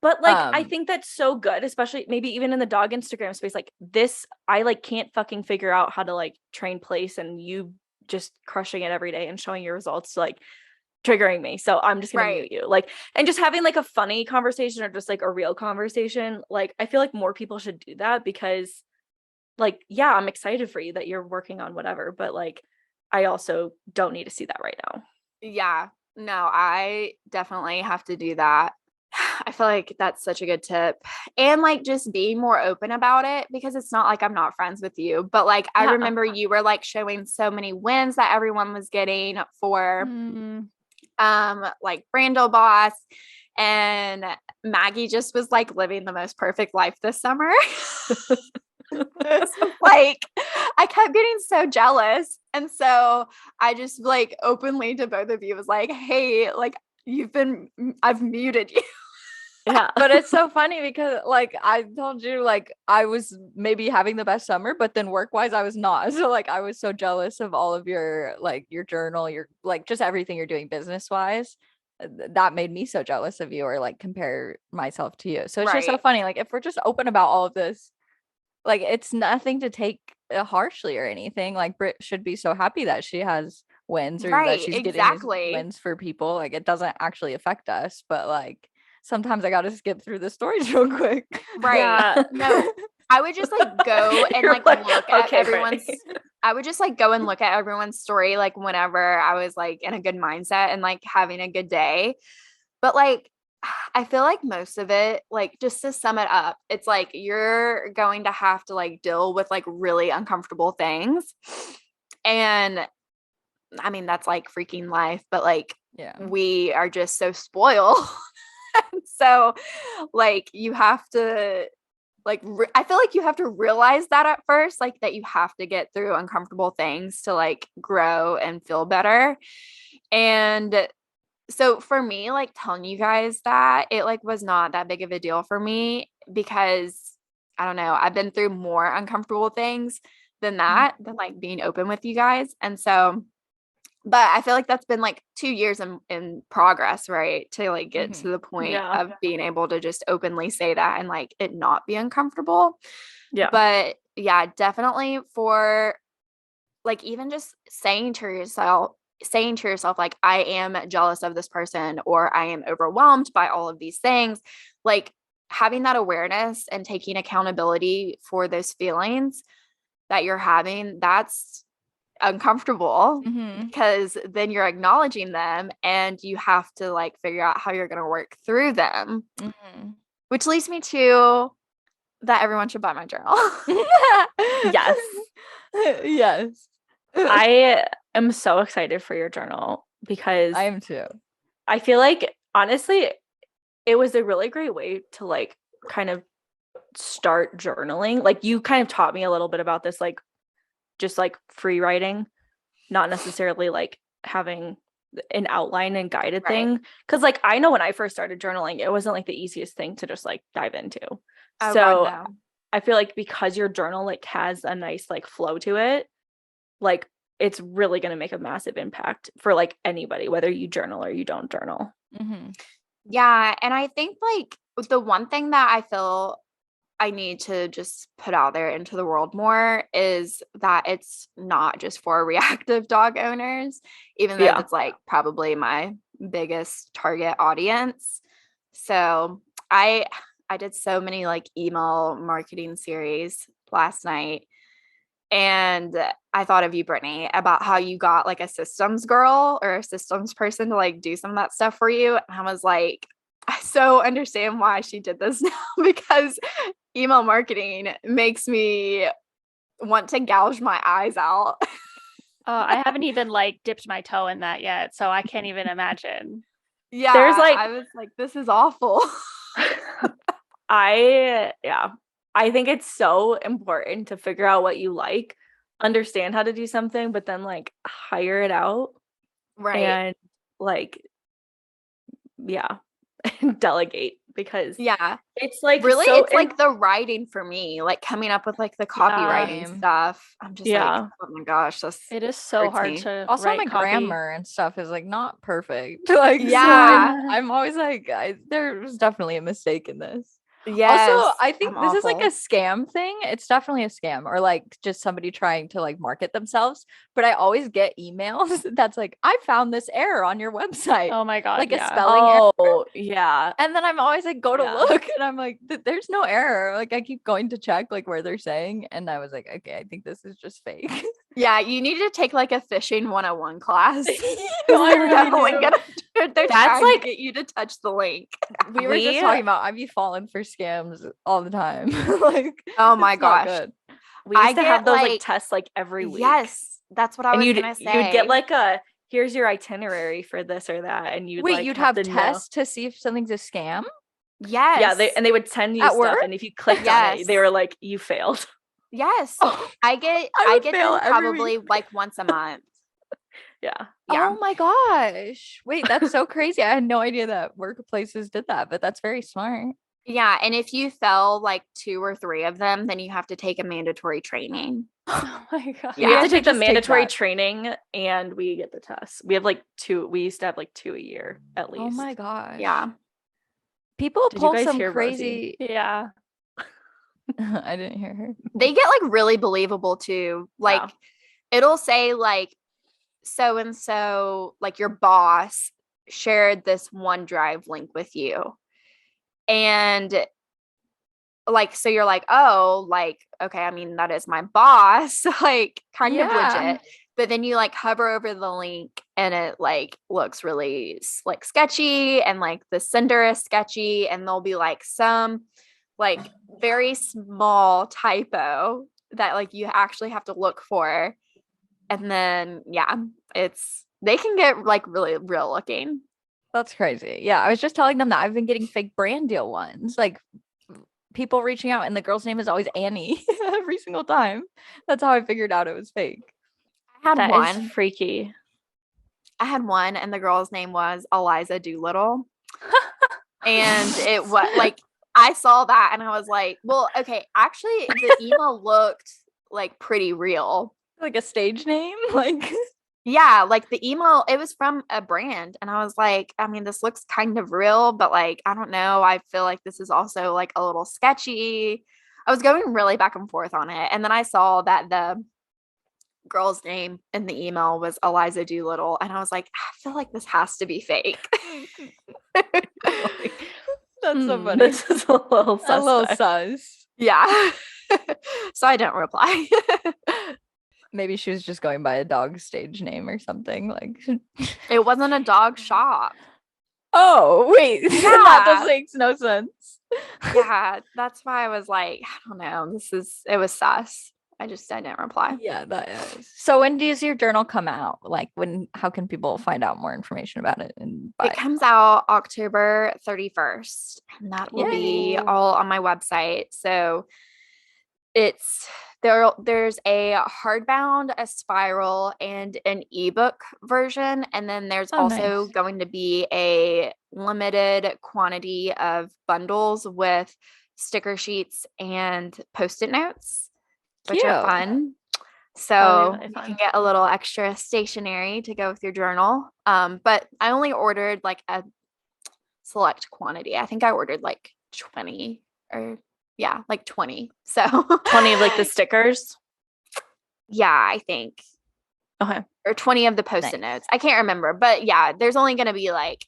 but like I Um, think that's so good, especially maybe even in the dog Instagram space. Like this, I like can't fucking figure out how to like train place, and you just crushing it every day and showing your results, like triggering me. So I'm just gonna Right. mute you. Like, and just having like a funny conversation or just like a real conversation. Like I feel like more people should do that because like, yeah, I'm excited for you that you're working on whatever, but like I also don't need to see that right now. Yeah. No, I definitely have to do that. I feel like that's such a good tip. And like just being more open about it because it's not like I'm not friends with you, but like I Yeah. remember you were like showing so many wins that everyone was getting for like Brando Boss, and Maggie just was like living the most perfect life this summer. So, like I kept getting so jealous. And so I just like openly to both of you was like, hey, like I've muted you. Yeah. but it's so funny because like I told you, like I was maybe having the best summer, but then work wise I was not. So like I was so jealous of all of your like your journal, your like just everything you're doing business wise. That made me so jealous of you or like compare myself to you. So it's just so Right. funny. Like if we're just open about all of this, like it's nothing to take harshly or anything. Like Britt should be so happy that she has wins or that Right, she's getting these exactly. wins for people. Like it doesn't actually affect us, but like sometimes I gotta skip through the stories real quick. Right. Yeah. No, I would just like go and You're like look at okay, everyone's Brittany. I would just like go and look at everyone's story like whenever I was like in a good mindset and like having a good day. But like I feel like most of it, like just to sum it up, it's like you're going to have to like deal with like really uncomfortable things. And I mean, that's like freaking life, but like Yeah. we are just so spoiled. So like you have to like I feel like you have to realize that at first, like that you have to get through uncomfortable things to like grow and feel better. And So for me, like telling you guys that it like was not that big of a deal for me because I don't know, I've been through more uncomfortable things than that, than like being open with you guys. And so, but I feel like that's been like 2 years in progress, right? To like get to the point Yeah. of being able to just openly say that and like it not be uncomfortable. Yeah. But yeah, definitely for like even just saying to yourself like I am jealous of this person or I am overwhelmed by all of these things, like having that awareness and taking accountability for those feelings that you're having, that's uncomfortable because then you're acknowledging them and you have to like figure out how you're going to work through them, which leads me to that everyone should buy my journal. Yes. Yes. I am so excited for your journal because I am too. I feel like honestly, it was a really great way to like kind of start journaling. Like you kind of taught me a little bit about this, like just like free writing, not necessarily like having an outline and guided thing. Cause like I know when I first started journaling, it wasn't like the easiest thing to just like dive into. Oh, So God, no. I feel like because your journal like has a nice like flow to it, like it's really going to make a massive impact for like anybody, whether you journal or you don't journal. Yeah. And I think like the one thing that I feel I need to just put out there into the world more is that it's not just for reactive dog owners, even though that's like probably my biggest target audience. So I did so many like email marketing series last night. And I thought of you, Brittany, about how you got like a systems girl or a systems person to like do some of that stuff for you. And I was like, I so understand why she did this now because email marketing makes me want to gouge my eyes out. I haven't even like dipped my toe in that yet, so I can't even imagine. Yeah, There's like, I was like, this is awful. I think it's so important to figure out what you like, understand how to do something, but then like hire it out. Right. And like, delegate because it's like really so it's like the writing for me, like coming up with like the copywriting stuff. I'm just like, oh my gosh, it is so hard to also write my copy. grammar and stuff is like not perfect. Like so I'm always like there was definitely a mistake in this. Yes, also I think I'm this is like a awful. scam thing. It's definitely a scam or like just somebody trying to like market themselves, but I always get emails that's like I found this error on your website. Oh my God, like a spelling error. Yeah. And then I'm always like go to look and I'm like there's no error. Like I keep going to check like where they're saying and I was like okay, I think this is just fake. Yeah, you need to take like a fishing 101 class. They're trying like to get you to touch the link. We were just talking about I'd be falling for scams all the time. like oh my gosh. We used to have those like tests like every week. Yes, that's what I was gonna say. You'd get like a here's your itinerary for this or that, and you'd you'd have tests to see if something's a scam. Yes. Yeah, they would send you At stuff, work? and if you clicked on it, they were like, you failed. Yes. Oh, I get them probably like once a month. Yeah. Oh my gosh. Wait, that's so crazy. I had no idea that workplaces did that, but that's very smart. Yeah. And if you fail like 2 or 3 of them, then you have to take a mandatory training. Oh my God. Yeah. We have to take the mandatory training and we get the tests. We have like 2. We used to have like 2 a year at least. Oh my gosh. Yeah. People Did pull you guys some hear crazy. Rosie? Yeah. I didn't hear her. They get like really believable too. Like it'll say like so and so, like your boss shared this OneDrive link with you. And like, so you're like, oh, like, okay, I mean, that is my boss, like kind of legit. But then you like hover over the link and it like looks really like sketchy and like the sender is sketchy and there'll be like some like very small typo that like you actually have to look for. And then, they can get like really real looking. That's crazy. Yeah. I was just telling them that I've been getting fake brand deal ones, like people reaching out and the girl's name is always Annie every single time. That's how I figured out it was fake. I had that one. is freaky. I had one, and the girl's name was Eliza Doolittle. And it was like, I saw that and I was like, well, okay, actually the email looked like pretty real. Like a stage name? Like Yeah, like the email, it was from a brand. And I was like, I mean, this looks kind of real, but like, I don't know. I feel like this is also like a little sketchy. I was going really back and forth on it. And then I saw that the girl's name in the email was Eliza Doolittle. And I was like, I feel like this has to be fake. that's so funny. This is a little A little suspect. sus. Yeah. So I didn't reply. Maybe she was just going by a dog stage name or something. Like It wasn't a dog shop. oh wait, that just makes no sense. Yeah, that's why I was like, I don't know. It was sus. I didn't reply. Yeah, that is. So when does your journal come out? Like how can people find out more information about it and buy It comes out October 31st, and that will be Yay. all on my website. So there's a hardbound, a spiral, and an ebook version. And then there's Oh, also nice. going to be a limited quantity of bundles with sticker sheets and post-it notes, which are Cute. fun. That'll So be really you fun. can get a little extra stationery to go with your journal. But I only ordered like a select quantity. I think I ordered like 20 or yeah, like 20. So 20 of like the stickers. yeah, I think. Okay. Or 20 of the post-it Nice. notes. I can't remember, but yeah, there's only going to be like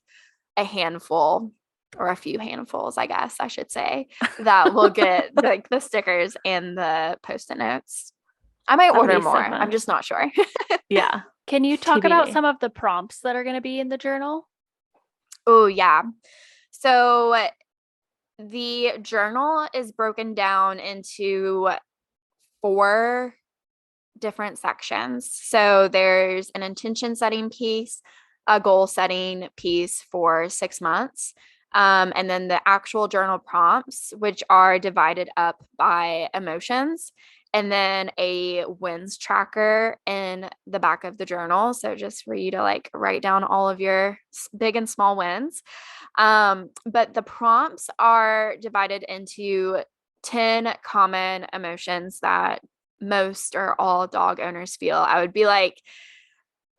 a handful or a few handfuls, I guess I should say, that will get like the stickers and the post-it notes. I might That'll order be so more. fun. I'm just not sure. Yeah. Can you talk about TBD. some of the prompts that are going to be in the journal? Oh, yeah. So the journal is broken down into 4 different sections. So there's an intention setting piece, a goal setting piece for 6 months, and then the actual journal prompts, which are divided up by emotions, and then a wins tracker in the back of the journal. So just for you to like write down all of your big and small wins. But the prompts are divided into 10 common emotions that most or all dog owners feel. I would be like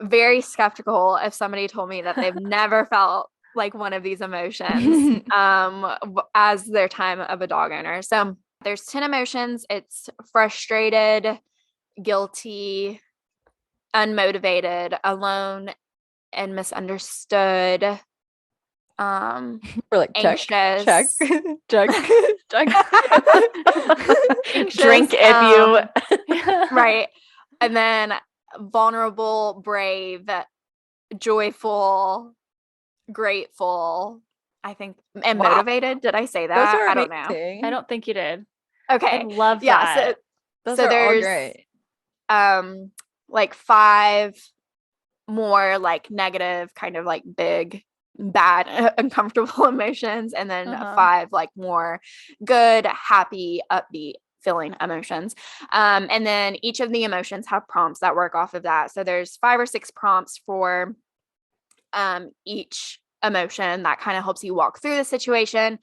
very skeptical if somebody told me that they've never felt like one of these emotions as their time of a dog owner. So there's 10 emotions. It's frustrated, guilty, unmotivated, alone, and misunderstood. We're like Anxious. check. Anxious, Drink if you right. And then vulnerable, brave, joyful, grateful, I think, and Wow. motivated. Did I say Those that? are I don't know. amazing. I don't think you did. I Okay. love Yeah. that. Those So are all there's great. like 5 more like negative, kind of like big, bad, uncomfortable emotions, and then 5 like more good, happy, upbeat feeling emotions. And then each of the emotions have prompts that work off of that. So there's 5 or 6 prompts for each emotion that kind of helps you walk through the situation.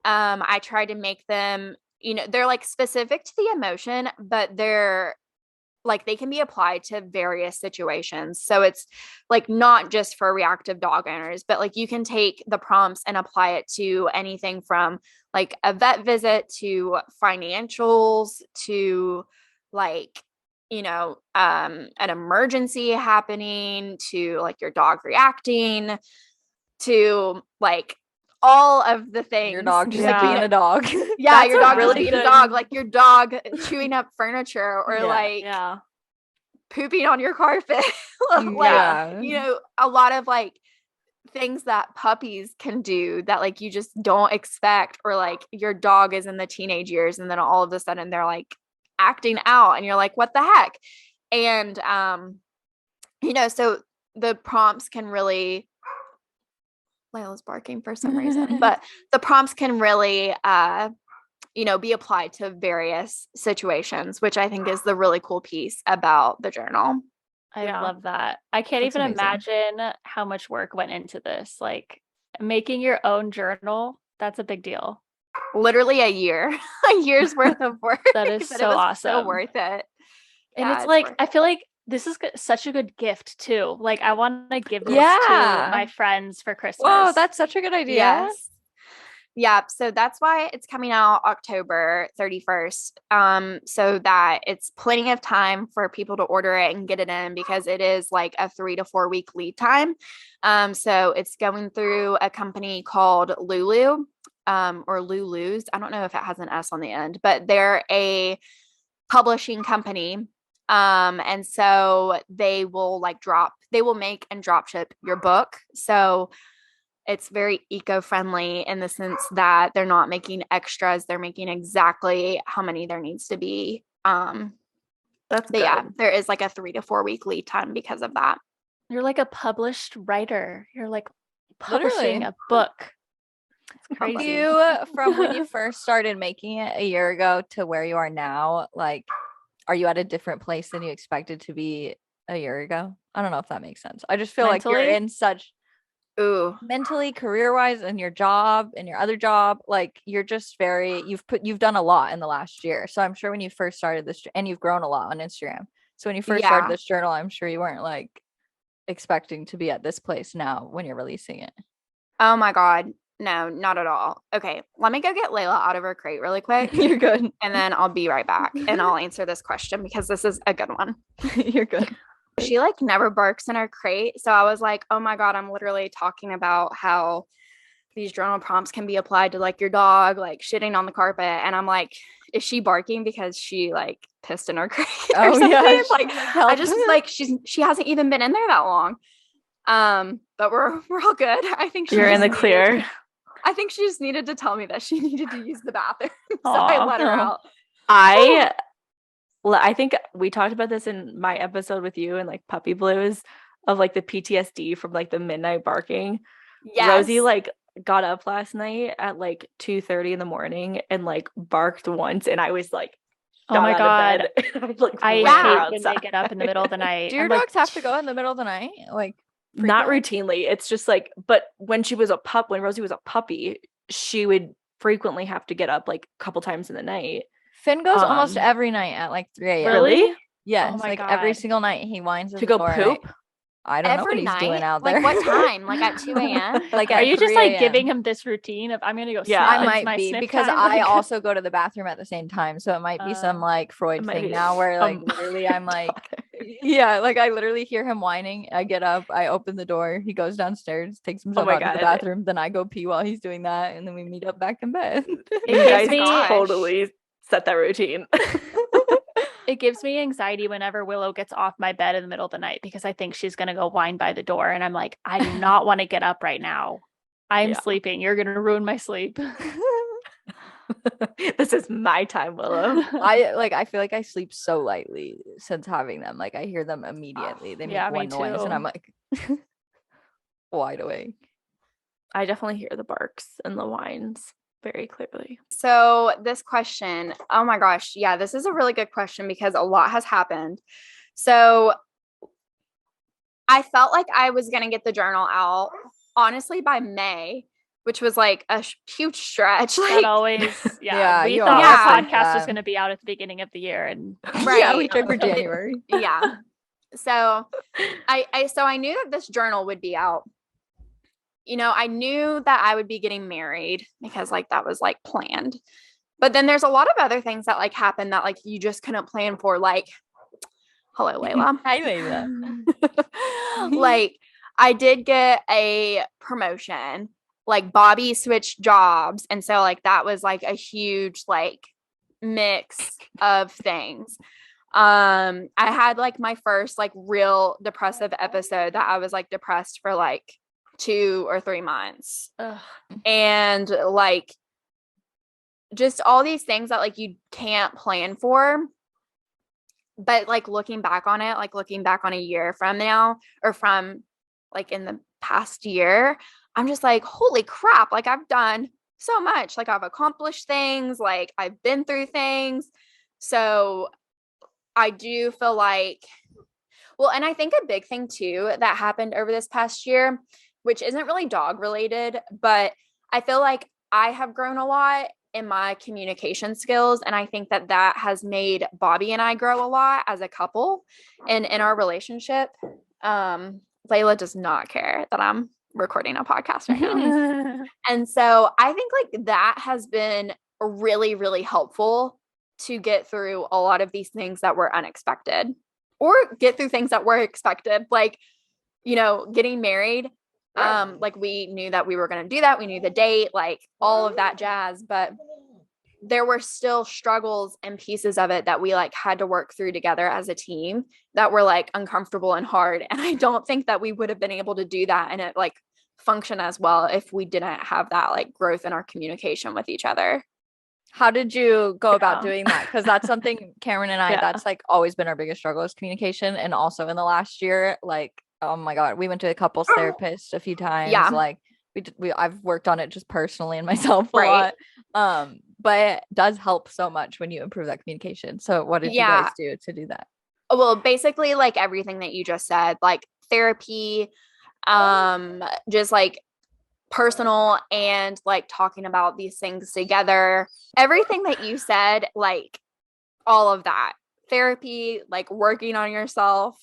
I try to make them, they're like specific to the emotion, but they're like they can be applied to various situations. So it's like not just for reactive dog owners, but like you can take the prompts and apply it to anything from like a vet visit to financials to like, an emergency happening to like your dog reacting to like all of the things. Your dog just Yeah. being a dog. Yeah, That's your a dog really just being a good- dog, like your dog chewing up furniture or Yeah, like Yeah. pooping on your carpet. Yeah. A lot of like things that puppies can do that like you just don't expect, or like your dog is in the teenage years and then all of a sudden they're like acting out and you're like, what the heck? And so the prompts can really, Layla's barking for some reason, but the prompts can really be applied to various situations, which I think is the really cool piece about the journal. I Yeah. love that. I can't That's even amazing. imagine how much work went into this. Like making your own journal, that's a big deal. Literally a year, a year's worth of work. That is but so it was so awesome. worth it. And Yeah, it's it's like, worth I it. feel like this is such a good gift too. Like I want to give this to Yeah. my friends for Christmas. Whoa, that's such a good idea. Yes. Yeah, so that's why it's coming out October 31st. So that it's plenty of time for people to order it and get it in, because it is like a 3 to 4 week lead time. So it's going through a company called Lulu, or Lulu's. I don't know if it has an S on the end, but they're a publishing company. And so they will make and drop ship your book. So it's very eco-friendly in the sense that they're not making extras. They're making exactly how many there needs to be. That's But good. yeah, there is like a 3 to 4 week lead time because of that. You're like a published writer. You're like publishing Literally. a book. It's Have crazy. you, from when you first started making it a year ago to where you are now, like, are you at a different place than you expected to be a year ago? I don't know if that makes sense. I just feel like you're Mentally? in such Ooh, mentally, career-wise, and your job and your other job, like you're just very, you've done a lot in the last year. So I'm sure when you first started this, and you've grown a lot on Instagram. So when you first started Yeah. this journal, I'm sure you weren't like expecting to be at this place now when you're releasing it. oh my God. No, not at all. Okay, let me go get Layla out of her crate really quick. You're good. And then I'll be right back and I'll answer this question because this is a good one. You're good. She like never barks in her crate. So I was like, oh my God, I'm literally talking about how these journal prompts can be applied to like your dog, like shitting on the carpet. And I'm like, is she barking because she like pissed in her crate or Oh, something? yeah, Like, help. I just was like, she hasn't even been in there that long. But we're all good. I think You're in the just clear. I think she just needed to tell me that she needed to use the bathroom. So I Aw. let her Oh. out. I think we talked about this in my episode with you and like puppy blues of like the PTSD from like the midnight barking. Yes. Rosie like got up last night at like 2:30 in the morning and like barked once, and I was like, Oh my got out of God. bed. I like I ran her hate when they outside. get up in the middle of the night. Do your I'm like, dogs have to go in the middle of the night? Like Not frequently? routinely. It's just like, but when Rosie was a puppy, she would frequently have to get up like a couple times in the night. Finn goes almost Um, every night at like 3 a.m. Really? Yes, my like every God. single night he whines at To the go door and poop? I don't know what Every he's doing night? out Like there. what time? Like at 2 a.m.? Like are at you just 3 like a.m. giving him this routine of I'm gonna go Yeah. sniff? I It's might my be sniff because time? I Like, also go to the bathroom at the same time. So it might be some like Freud It might thing be, now where like um, literally I'm like, yeah, like I literally hear him whining. I get up, I open the door, he goes downstairs, takes himself my out to the God. bathroom, then I go pee while he's doing that, and then we meet up back in bed. It You gives guys me- totally set that routine. it gives me anxiety whenever Willow gets off my bed in the middle of the night because I think she's gonna go whine by the door, and I'm like, I do not want to get up right now. I'm Yeah. sleeping. You're gonna ruin my sleep. This is my time, Willow. I feel like I sleep so lightly since having them. Like I hear them immediately. They make Yeah, me one noise and too. I'm like wide awake. I definitely hear the barks and the whines very clearly. So this question, oh my gosh. Yeah, this is a really good question because a lot has happened. So I felt like I was going to get the journal out honestly by May, which was like a huge stretch. That Like, always, Yeah, we you thought always our think podcast was that. going to be out at the beginning of the year, and Yeah, we right. tried for January. Yeah. So I knew that this journal would be out. You know, I knew that I would be getting married because like that was like planned. But then there's a lot of other things that like happened that like you just couldn't plan for. Like, hello, Layla. Hi, Layla. Like I did get a promotion. Like Bobby switched jobs. And so like that was like a huge like mix of things. I had like my first like real depressive episode that I was like depressed for like 2 or 3 months. ugh, And like just all these things that like you can't plan for. But like looking back on it, like looking back on a year from now or from like in the past year, I'm just like, holy crap, like I've done so much. Like I've accomplished things, like I've been through things. So I do feel like Well, and I think a big thing too that happened over this past year, which isn't really dog related, but I feel like I have grown a lot in my communication skills. And I think that that has made Bobby and I grow a lot as a couple and in our relationship. Layla does not care that I'm recording a podcast right now. And so I think like that has been really, really helpful to get through a lot of these things that were unexpected or get through things that were expected. Like, you know, getting married. Like we knew that we were going to do that. We knew the date, like all of that jazz, but there were still struggles and pieces of it that we like had to work through together as a team that were like uncomfortable and hard. And I don't think that we would have been able to do that and it like function as well if we didn't have that like growth in our communication with each other. How did you go about doing that? Because that's something Cameron and I, that's like always been our biggest struggle is communication. And also in the last year, like, oh my God, we went to a couples therapist a few times. Yeah. Like I've worked on it just personally and myself a lot. But it does help so much when you improve that communication. So what did you guys do to do that? Well, basically like everything that you just said, like therapy, just like personal and like talking about these things together. Everything that you said, like all of that. Therapy, like working on yourself,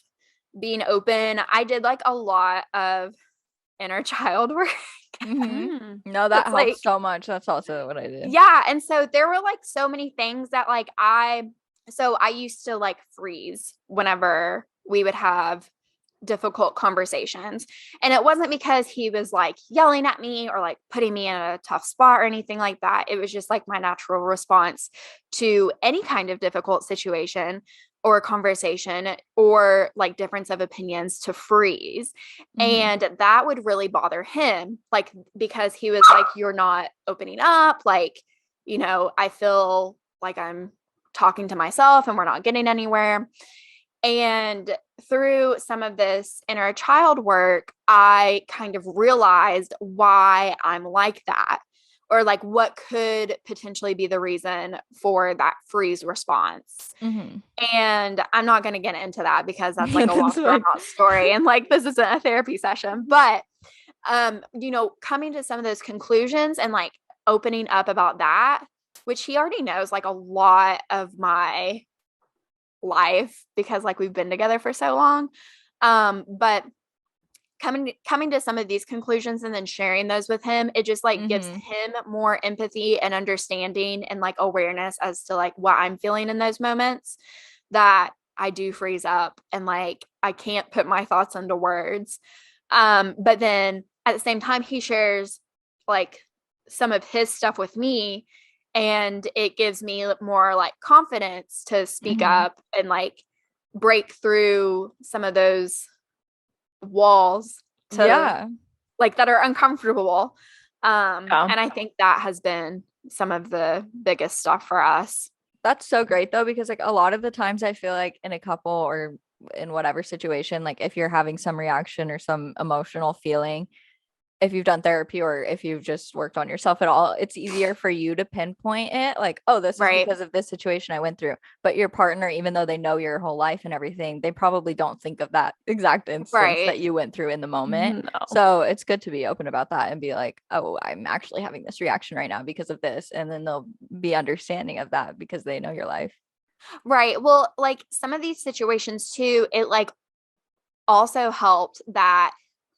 being open. I did like a lot of inner child work. No, that helps like, so much. That's also what I did. Yeah. And so there were like so many things that like I used to like freeze whenever we would have difficult conversations. And it wasn't because he was like yelling at me or like putting me in a tough spot or anything like that. It was just like my natural response to any kind of difficult situation or conversation or like difference of opinions to freeze. And that would really bother him, like, because he was like, you're not opening up. Like, you know, I feel like I'm talking to myself and we're not getting anywhere. And through some of this inner child work, I kind of realized why I'm like that, or like what could potentially be the reason for that freeze response. And I'm not going to get into that because that's like a long drawn out story. And like, this isn't a therapy session, but, you know, coming to some of those conclusions and like opening up about that, which he already knows like a lot of my life because like we've been together for so long. But coming to some of these conclusions and then sharing those with him, it just like gives him more empathy and understanding and like awareness as to like what I'm feeling in those moments that I do freeze up and like I can't put my thoughts into words. But then at the same time, he shares like some of his stuff with me. And it gives me more like confidence to speak up and like break through some of those walls to like that are uncomfortable. And I think that has been some of the biggest stuff for us. That's so great though, because like a lot of the times I feel like in a couple or in whatever situation, like if you're having some reaction or some emotional feeling, if you've done therapy or if you've just worked on yourself at all, it's easier for you to pinpoint it like, oh, this is because of this situation I went through. But your partner, even though they know your whole life and everything, they probably don't think of that exact instance that you went through in the moment. So it's good to be open about that and be like, oh, I'm actually having this reaction right now because of this. And then they'll be understanding of that because they know your life. Right. Well, like some of these situations too, it like also helped that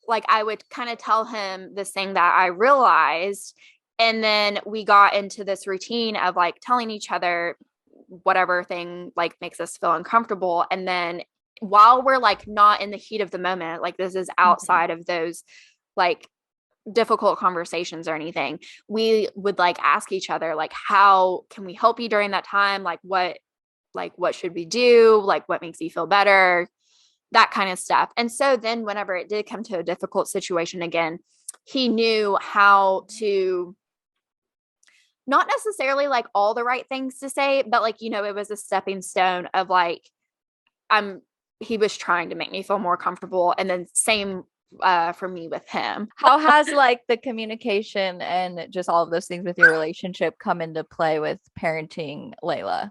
like I would kind of tell him this thing that I realized. And then we got into this routine of like telling each other whatever thing like makes us feel uncomfortable. And then while we're like not in the heat of the moment, like this is outside of those like difficult conversations or anything, we would like ask each other, like, how can we help you during that time? Like what should we do? Like what makes you feel better? That kind of stuff. And so then whenever it did come to a difficult situation again, he knew how to not necessarily like all the right things to say, but like, you know, it was a stepping stone of like, he was trying to make me feel more comfortable. And then same for me with him. How has like the communication and just all of those things with your relationship come into play with parenting Layla?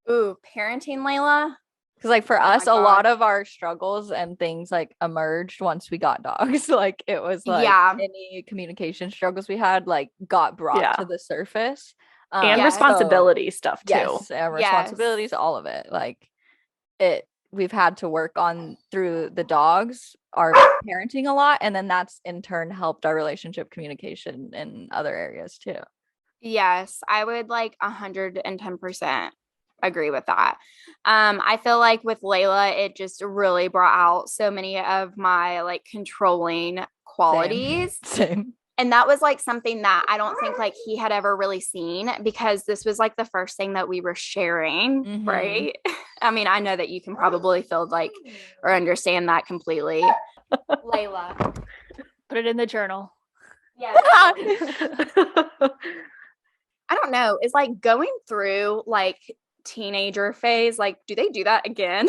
Ooh, parenting Layla. Because like for Oh my us, a lot gosh. of our struggles and things like emerged once we got dogs. Like it was like Yeah. any communication struggles we had like got brought Yeah. to the surface. And Yes. responsibility stuff too. Yes, and responsibilities, all of it. Like we've had to work on through the dogs, our parenting a lot, and then that's in turn helped our relationship communication in other areas too. Yes, I would like 110% agree with that. I feel like with Layla, it just really brought out so many of my like controlling qualities. Same. And that was like something that I don't think like he had ever really seen, because this was like the first thing that we were sharing, Mhm. right? I mean, I know that you can probably feel like or understand that completely. Layla. Put it in the journal. Yes. I don't know. It's like going through like teenager phase. Like, do they do that again?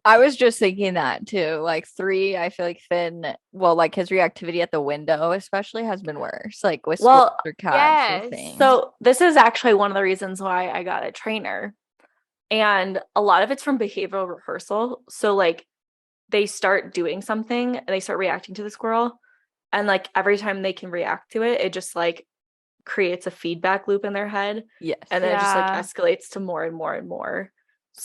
I was just thinking that too. Like 3, I feel like Finn, well, like his reactivity at the window especially has been worse. Like with Well, squirrels or cats or yes. things. So this is actually one of the reasons why I got a trainer. And a lot of it's from behavioral rehearsal. So like they start doing something and they start reacting to the squirrel. And like every time they can react to it, it just like creates a feedback loop in their head. yes. And then it just like Yeah. escalates to more and more and more.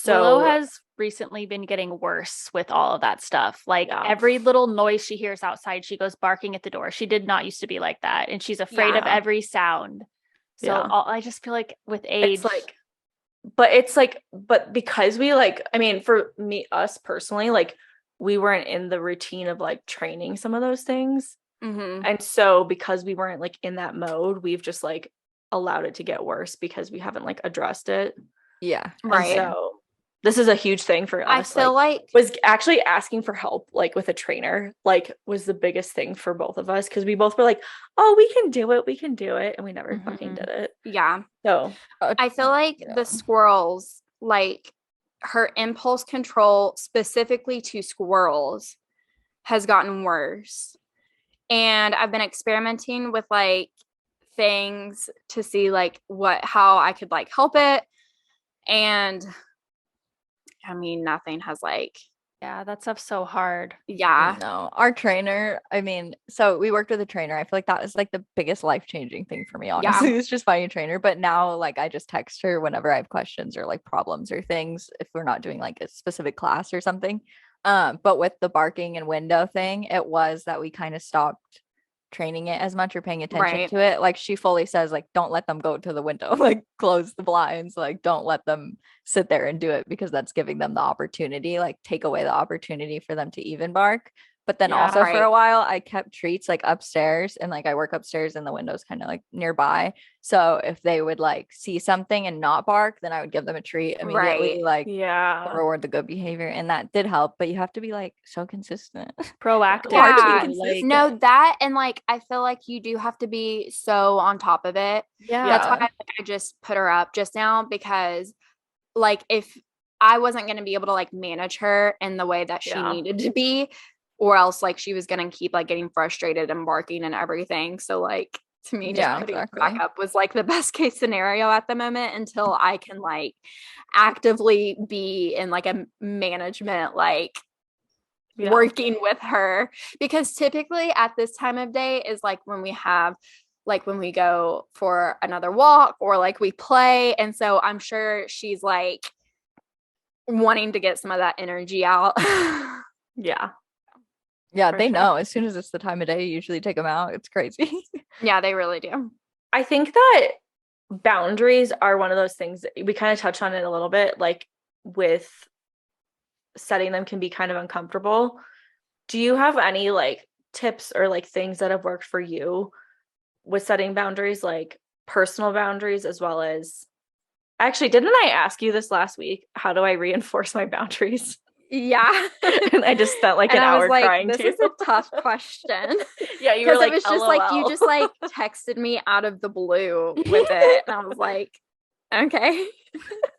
Willow So has recently been getting worse with all of that stuff. Like Yeah. every little noise she hears outside, she goes barking at the door. She did not used to be like that. And she's afraid of Yeah. every sound. So Yeah. I just feel like with age, it's like, but because we like, I mean, for us personally, like we weren't in the routine of like training some of those things. Mm-hmm. And so because we weren't like in that mode, we've just like allowed it to get worse because we haven't like addressed it. Yeah. Right. And so this is a huge thing for I us. feel like was actually asking for help like with a trainer like was the biggest thing for both of us, because we both were like, oh, we can do it, and we never fucking did it. yeah. So I feel like Yeah. the squirrels, like her impulse control specifically to squirrels has gotten worse. And I've been experimenting with like things to see like how I could like help it. And I mean, nothing has like, yeah, that stuff's so hard. yeah. No, our trainer, I mean, so we worked with a trainer. I feel like that was like the biggest life-changing thing for me, honestly. It's just finding a trainer. But now like I just text her whenever I have questions or like problems or things if we're not doing like a specific class or something. But with the barking and window thing, it was that we kind of stopped training it as much or paying attention Right. to it. Like she fully says, like, don't let them go to the window, like close the blinds, like don't let them sit there and do it, because that's giving them the opportunity, like take away the opportunity for them to even bark. But then Yeah. also for Right. a while I kept treats like upstairs, and like I work upstairs and the window's kind of like nearby. So if they would like see something and not bark, then I would give them a treat immediately, Right. like yeah, reward the good behavior. And that did help, but you have to be like so consistent. Proactive. hard to be Yeah. consistent. No, that and like I feel like you do have to be so on top of it. Yeah. That's why I just put her up just now, because like if I wasn't going to be able to like manage her in the way that she Yeah. needed to be, or else like she was going to keep like getting frustrated and barking and everything. So like to me, just Yeah, putting her exactly. back up was like the best case scenario at the moment until I can like actively be in like a management like Yeah. working with her, because typically at this time of day is like when we have like when we go for another walk or like we play, and so I'm sure she's like wanting to get some of that energy out. yeah. Yeah, For they sure. know as soon as it's the time of day, you usually take them out. It's crazy. Yeah, they really do. I think that boundaries are one of those things that we kind of touched on it a little bit, like with setting them can be kind of uncomfortable. Do you have any like tips or like things that have worked for you with setting boundaries, like personal boundaries, as well as actually, didn't I ask you this last week? How do I reinforce my boundaries? Yeah. And I just spent like And an I was hour like, crying this too. is a tough question. Yeah, you were Because like, it was just like you LOL. just like texted me out of the blue with it. And I was like, okay.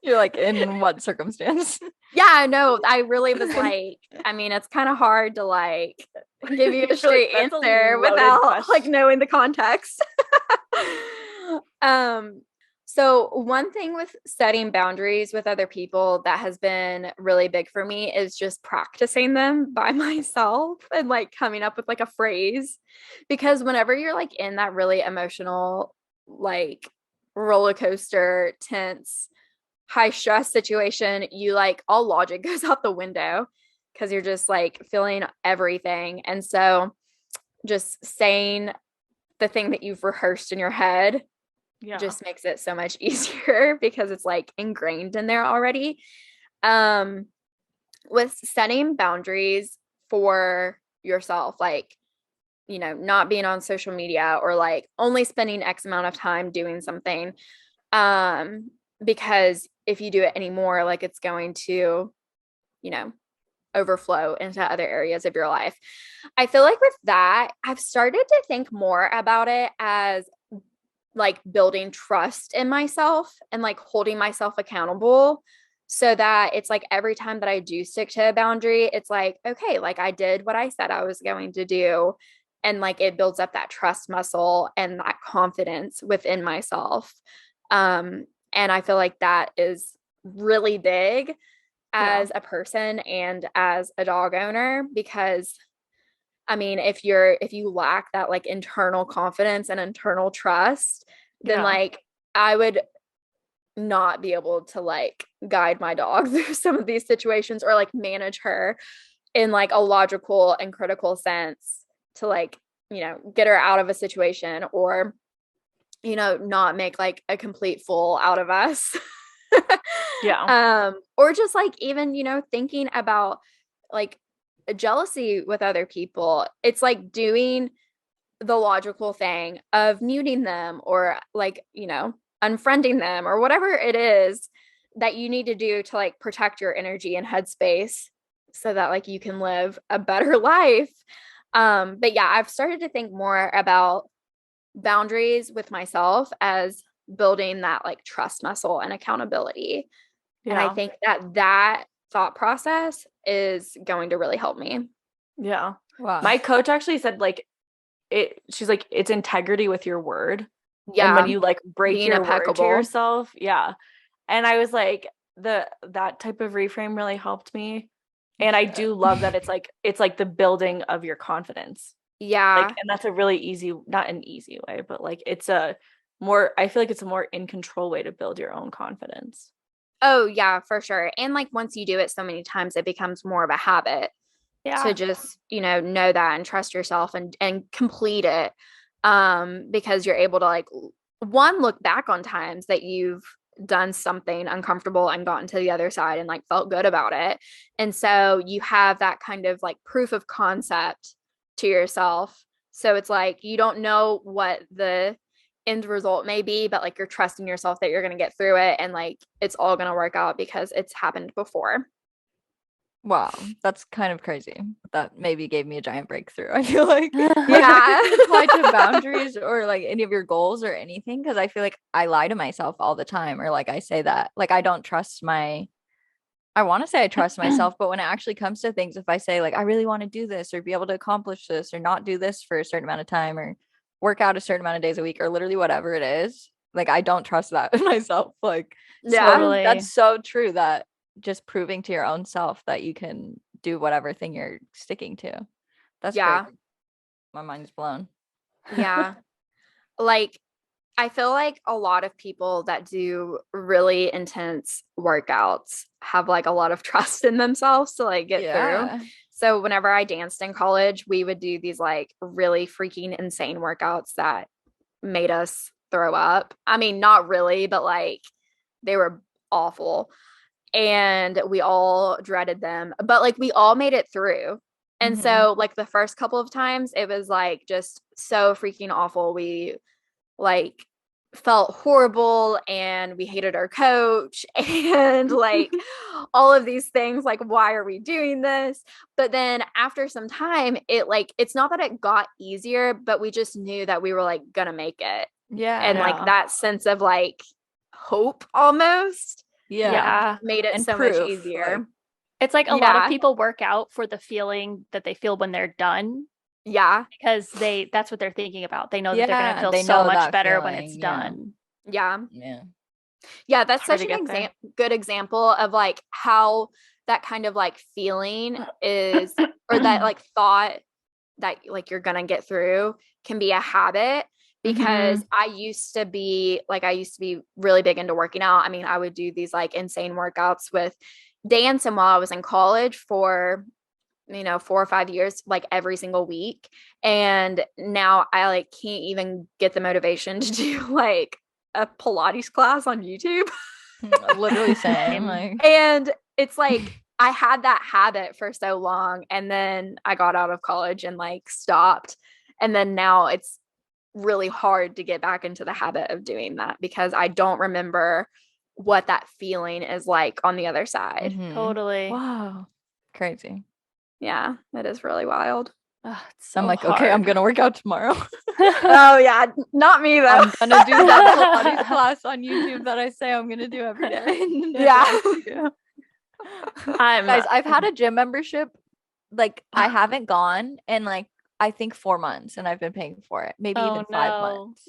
You're like, in what circumstance? Yeah, I know. I really was like, I mean, it's kind of hard to like give you a straight That's a answer loaded without question. like knowing the context. So one thing with setting boundaries with other people that has been really big for me is just practicing them by myself and like coming up with like a phrase. Because whenever you're like in that really emotional, like roller coaster, tense, high stress situation, you like all logic goes out the window because you're just like feeling everything. And so just saying the thing that you've rehearsed in your head just makes it so much easier because it's like ingrained in there already. With setting boundaries for yourself, like, you know, not being on social media or like only spending X amount of time doing something. Because if you do it anymore, like it's going to, you know, overflow into other areas of your life. I feel like with that, I've started to think more about it as like building trust in myself and like holding myself accountable so that it's like every time that I do stick to a boundary, it's like, okay, like I did what I said I was going to do. And like it builds up that trust muscle and that confidence within myself. And I feel like that is really big as a person and as a dog owner, because I mean, if you lack that like internal confidence and internal trust, then like I would not be able to like guide my dog through some of these situations or like manage her in like a logical and critical sense to like, you know, get her out of a situation or, you know, not make like a complete fool out of us. Or just like even, you know, thinking about like jealousy with other people. It's like doing the logical thing of muting them or like, you know, unfriending them or whatever it is that you need to do to like protect your energy and headspace so that like you can live a better life. But yeah, I've started to think more about boundaries with myself as building that like trust muscle and accountability. And I think that thought process is going to really help me. Yeah. Wow. My coach actually said like she's like, it's integrity with your word. Yeah. And when you like break Being your impeccable. word to yourself. Yeah. And I was like, that type of reframe really helped me. And I do love that it's like the building of your confidence. Yeah. Like, and that's a really easy, not an easy way, but like I feel like it's a more in control way to build your own confidence. Oh yeah, for sure. And like once you do it so many times, it becomes more of a habit to just, you know that and trust yourself and complete it. Because you're able to like look back on times that you've done something uncomfortable and gotten to the other side and like felt good about it. And so you have that kind of like proof of concept to yourself. So it's like you don't know what the end result may be, but like you're trusting yourself that you're going to get through it and like it's all going to work out because it's happened before. Wow, that's kind of crazy. That maybe gave me a giant breakthrough. I feel like Yeah. apply to boundaries or like any of your goals or anything, because I feel like I lie to myself all the time, or like I say that like I don't trust I want to say I trust myself, but when it actually comes to things, if I say like I really want to do this or be able to accomplish this or not do this for a certain amount of time or work out a certain amount of days a week or literally whatever it is, like I don't trust that in myself. Like Totally. that's so true, that just proving to your own self that you can do whatever thing you're sticking to. That's crazy. My mind's blown. Yeah. Like I feel like a lot of people that do really intense workouts have like a lot of trust in themselves to like get through. So whenever I danced in college, we would do these like really freaking insane workouts that made us throw up. I mean, not really, but like they were awful. And we all dreaded them, but like we all made it through. And so like the first couple of times it was like just so freaking awful. We like felt horrible and we hated our coach and like all of these things, like why are we doing this? But then after some time it's not that it got easier, but we just knew that we were like gonna make it. And like that sense of like hope almost made it and so proof, much easier. like, It's like a lot of people work out for the feeling that they feel when they're done. Yeah. Because that's what they're thinking about. They know that they're going to feel they so know much that better when feeling, it's done. Yeah. Yeah. Yeah, that's Try such to an get there. good example of like how that kind of like feeling is, or that like thought that like you're gonna get through can be a habit. Because I used to be really big into working out. I mean, I would do these like insane workouts with dancing while I was in college for 4 or 5 years, like every single week. And now I like can't even get the motivation to do like a Pilates class on YouTube. Literally same. Like, And it's like I had that habit for so long, and then I got out of college and like stopped. And then now it's really hard to get back into the habit of doing that because I don't remember what that feeling is like on the other side. mhm. Totally. Wow. Crazy. Yeah, it is really wild. Ugh, it's so I'm like, okay, I'm hard. gonna work out tomorrow. Oh yeah, not me though. I'm gonna do that Pilates class on YouTube that I say I'm gonna do every day. And never Yeah. actually do. I'm Guys, I've had a gym membership. Like, I haven't gone in like I think 4 months, and I've been paying for it, maybe Oh, even 5 no. months.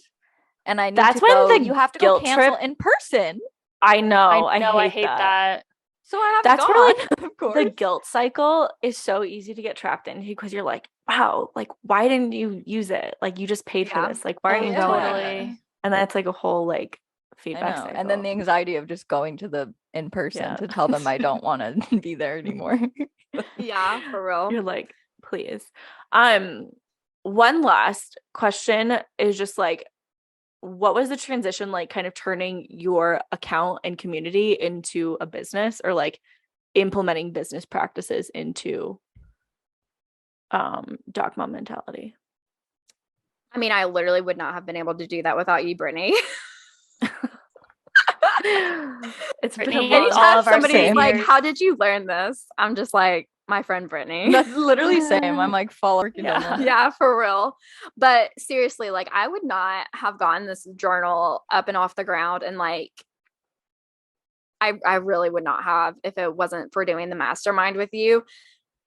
And I need That's to when go. the You have to go guilt cancel trip- in person. I know. I know. I hate hate that. So I haven't That's gone. where, Of course. the guilt cycle is so easy to get trapped into because you're like, wow, like why didn't you use it? Like you just paid for Yeah. this. Like why aren't Oh, you yeah. going? Totally. And then it's like a whole like I feedback know. cycle. And then the anxiety of just going to the in person Yeah. to tell them I don't want to be there anymore. Yeah, for real. You're like, please. One last question is just like, what was the transition like kind of turning your account and community into a business, or like implementing business practices into dog mom mentality? I mean, I literally would not have been able to do that without you, Brittany. It's been a Brittany, long it's all Anytime of our somebody's same. like, seniors. how did you learn this? I'm just like, my friend Brittany. That's literally same. I'm like working on that. Yeah, for real. But seriously, like I would not have gotten this journal up and off the ground, and like I really would not have if it wasn't for doing the mastermind with you.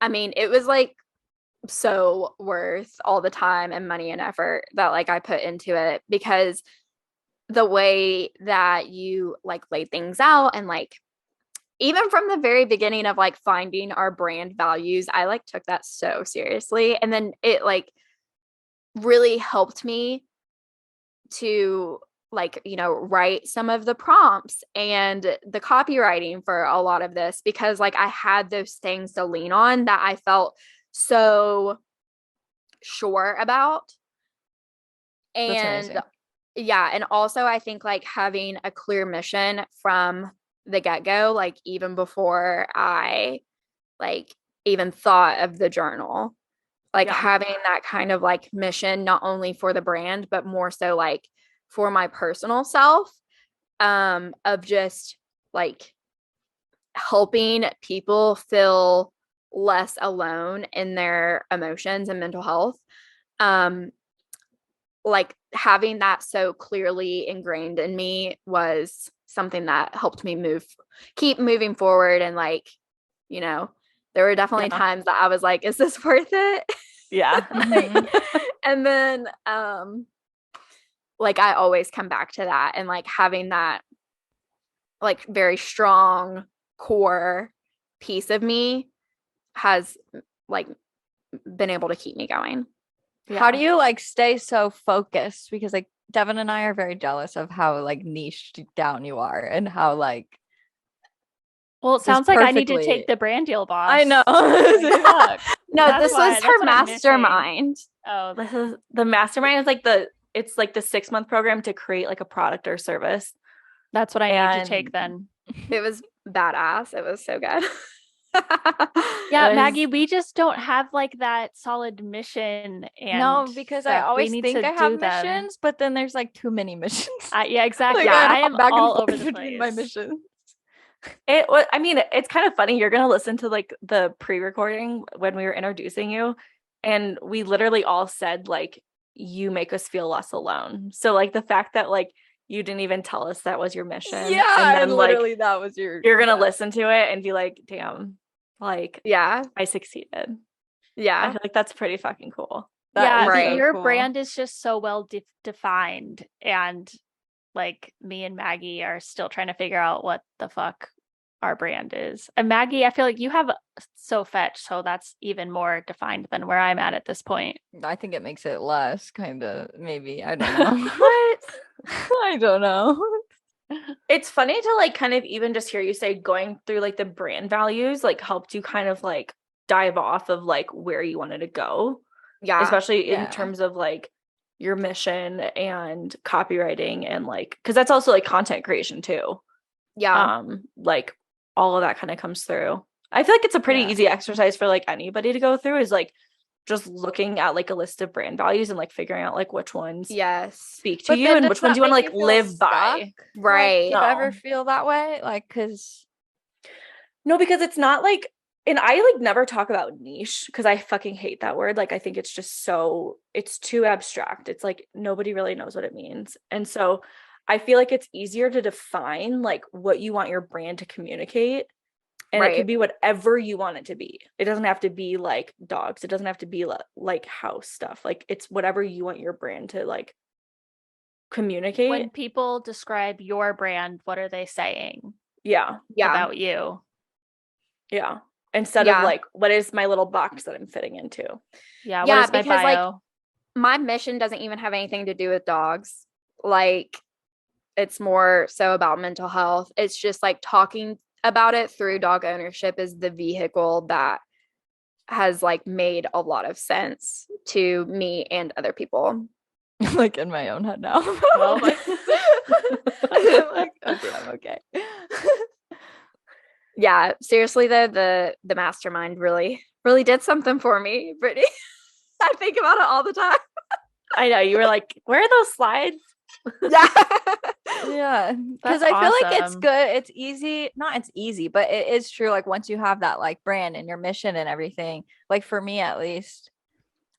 I mean, it was like so worth all the time and money and effort that like I put into it, because the way that you like laid things out, and like even from the very beginning of like finding our brand values, I like took that so seriously. And then it like really helped me to like, write some of the prompts and the copywriting for a lot of this, because like I had those things to lean on that I felt so sure about. That's And amazing. yeah, and also I think like having a clear mission from the get-go, like even before I like even thought of the journal, like Yeah. having that kind of like mission, not only for the brand, but more so like for my personal self, of just like helping people feel less alone in their emotions and mental health. Like having that so clearly ingrained in me was something that helped me keep moving forward. And like, there were definitely Yeah. times that I was like, is this worth it? Yeah. Mhm. And then like I always come back to that, and like having that like very strong core piece of me has like been able to keep me going. How do you like stay so focused? Because like Devin and I are very jealous of how like niched down you are, and how like Well, it just sounds like I need to perfectly- take the brand deal, boss. I know. Fuck. No, That's this why- was that's her what I'm missing. mastermind. Oh, This is the mastermind is like it's like the 6-month program to create like a product or service. that's what I need to take And- then. It was badass. It was so good. Yeah, It was- Maggie, we just don't have like that solid mission. And No, because I stuff. We always need think to I have do them. missions, but then there's like too many missions. Yeah, exactly. Like, I hop am back and all forth over the between my place. missions. It was, I mean, it's kind of funny. You're gonna listen to like the pre-recording when we were introducing you, and we literally all said like, you make us feel less alone. So like the fact that like you didn't even tell us that was your mission. Yeah, and then like literally that was your. you're gonna yeah. listen to it and be like, damn, like Yeah. I succeeded. I Yeah. feel like that's pretty fucking cool. That Yeah, is right. so your cool. brand is just so well defined, and like me and Maggie are still trying to figure out what the fuck our brand is. And Maggie, I feel like you have So Fetch, so that's even more defined than where I'm at this point. I think it makes it less, kind of, maybe. I don't know. What? I don't know. It's funny to like kind of even just hear you say going through like the brand values like helped you kind of like dive off of like where you wanted to go, Yeah. especially in Yeah. terms of like your mission and copywriting and like because that's also like content creation too. Yeah. Like all of that kind of comes through. I feel like it's a pretty Yeah. easy exercise for like anybody to go through is like just looking at like a list of brand values and like figuring out like which ones Yes. speak to But you then and does which ones that you want to make like you feel live by. stuck? Right. Like, do you ever No. feel that way? Like, because No, because it's not like, and I like never talk about niche because I fucking hate that word. Like, I think it's just so, it's too abstract. It's like nobody really knows what it means. And so I feel like it's easier to define like what you want your brand to communicate. And it Right. could be whatever you want it to be. It doesn't have to be like dogs. It doesn't have to be like house stuff. Like, it's whatever you want your brand to like communicate. When people describe your brand, what are they saying Yeah. Yeah. about you? Yeah. Instead Yeah. of like, what is my little box that I'm fitting into? Yeah, Yeah, what is my because, like, bio? My mission doesn't even have anything to do with dogs. Like, it's more so about mental health. It's just like talking about it through dog ownership is the vehicle that has like made a lot of sense to me and other people. like in my own head now. Well, like, I'm like, okay, I'm okay. Yeah, seriously though, the mastermind really did something for me, Brittany. I think about it all the time. I know you were like, where are those slides? Yeah. Yeah, because That's I feel like it's awesome. good. It's easy. Not it's easy, but it is true. Like once you have that like brand and your mission and everything, like for me at least,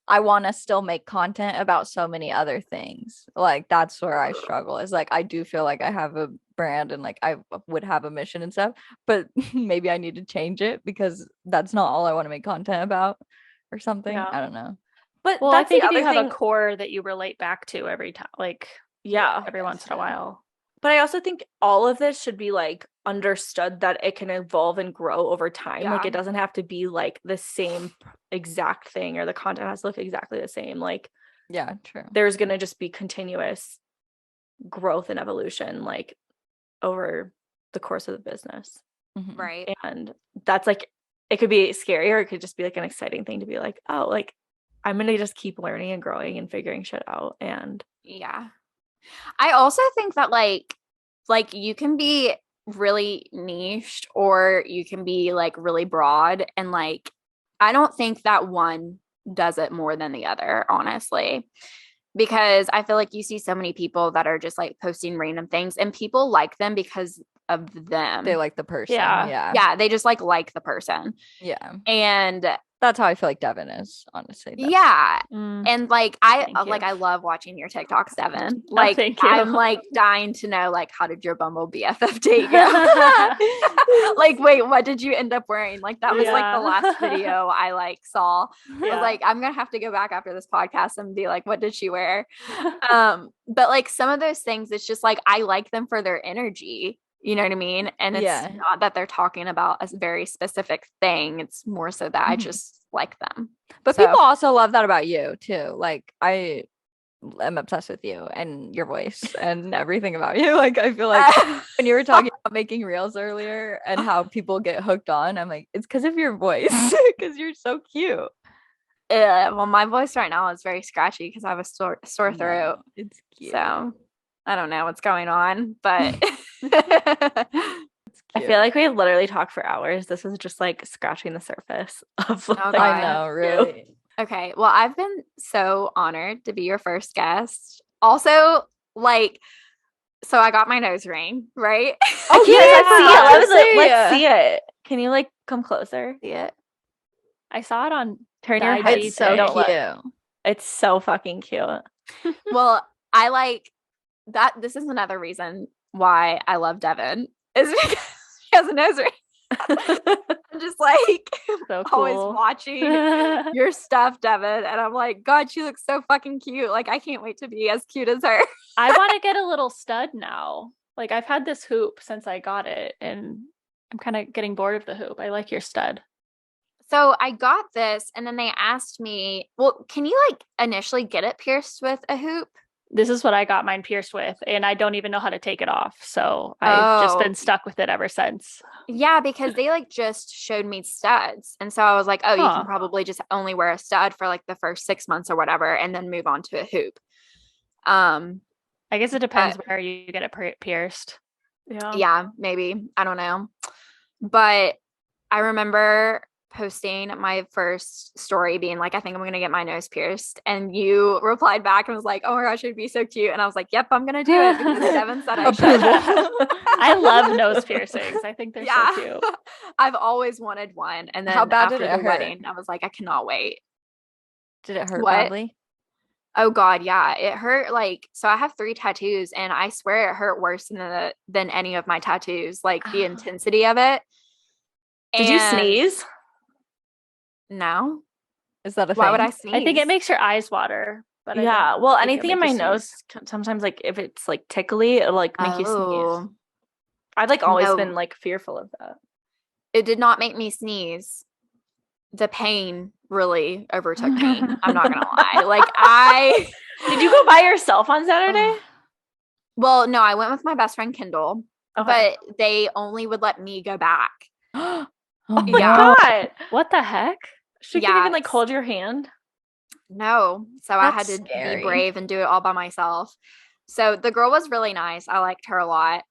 I want to still make content about so many other things. Like that's where I struggle. Is like I do feel like I have a brand and like I would have a mission and stuff, but maybe I need to change it because that's not all I want to make content about or something. Yeah. I don't know. But Well, I that's think the if you other have thing. a core that you relate back to every time, like Yeah. every once in a while. But I also think all of this should be like understood that it can evolve and grow over time. Like Yeah. it doesn't have to be like the same exact thing or the content has to look exactly the same. Like Yeah, true. there's going to just be continuous growth and evolution like over the course of the business. Mhm. Right. And that's like, it could be scary or it could just be like an exciting thing to be like, oh, like I'm going to just keep learning and growing and figuring shit out. And Yeah. I also think that like you can be really niched or you can be like really broad, and like I don't think that one does it more than the other, honestly. Because I feel like you see so many people that are just like posting random things and people like them because of them. They like the person. Yeah. Yeah. they just like the person. Yeah. And That's how I feel like Devin is, honestly. That's- yeah. Mm. And like Thank you. I love watching your TikToks, Devin. Oh, Like thank you. I'm like dying to know like how did your Bumble BFF date go? Like wait, what did you end up wearing? Like that was like Yeah. the last video I like saw. I Yeah. was like, I'm gonna have to go back after this podcast and be like, what did she wear? But like some of those things, it's just like I like them for their energy. You know what I mean? And it's Yeah. not that they're talking about a very specific thing. It's more so that I Mhm. just like them. But So- people also love that about you too. Like I am obsessed with you and your voice and everything about you. Like I feel like when you were talking about making reels earlier and how people get hooked on, I'm like, it's because of your voice. Because you're so cute. Well, my voice right now is very scratchy because I have a sore throat. No, it's cute. So I don't know what's going on, but It's I cute. feel like we literally talk for hours. This is just like scratching the surface of like, God. I know, really. okay. Well, I've been so honored to be your first guest. Also, like, so I got my nose ring, right? Oh Yeah, yes, let's see it. let's Let's see see it. Can you like come closer? See it? I saw it on Turn the your IG head. It's so Don't cute. look. It's so fucking cute. Well, I like that. This is another reason why I love Devin is because she has a nose ring. I'm just like So always cool. watching your stuff, Devin. And I'm like, God, she looks so fucking cute. Like, I can't wait to be as cute as her. I want to get a little stud now. Like I've had this hoop since I got it and I'm kind of getting bored of the hoop. I like your stud. So I got this and then they asked me, well, can you like initially get it pierced with a hoop? This is what I got mine pierced with, and I don't even know how to take it off. So I've just been stuck with it ever since. Yeah, because they like just showed me studs. And so I was like, oh, you Huh. can probably just only wear a stud for like the first 6 months or whatever, and then move on to a hoop. I guess it depends where you get it pierced. Yeah, maybe. I don't know. But I remember posting my first story being like, I think I'm going to get my nose pierced. And you replied back and was like, oh my gosh, it'd be so cute. And I was like, yep, I'm going to do it because Devin said I should. I love nose piercings. I think they're so cute. I've always wanted one. And then How bad after did it the hurt? wedding, I was like, I cannot wait. Did it hurt What? badly? Oh God, yeah. It hurt like, so I have 3 tattoos and I swear it hurt worse than any of my tattoos, like the intensity of it. Did you And- sneeze? No. Is that a Why thing? would I sneeze? I think it makes your eyes water. But I Yeah. don't Well, think it'll anything in make my you nose, sneeze. sometimes like if it's like tickly, it'll like make you sneeze. Oh. I've like always No. been like fearful of that. It did not make me sneeze. The pain really overtook me. I'm not gonna lie. Like Did you go by yourself on Saturday? well, no, I went with my best friend Kendall, Okay. but they only would let me go back. Oh, Yeah. God. What the heck? She can even like Yes. hold your hand. No. So I had That's to scary. be brave and do it all by myself. So the girl was really nice. I liked her a lot.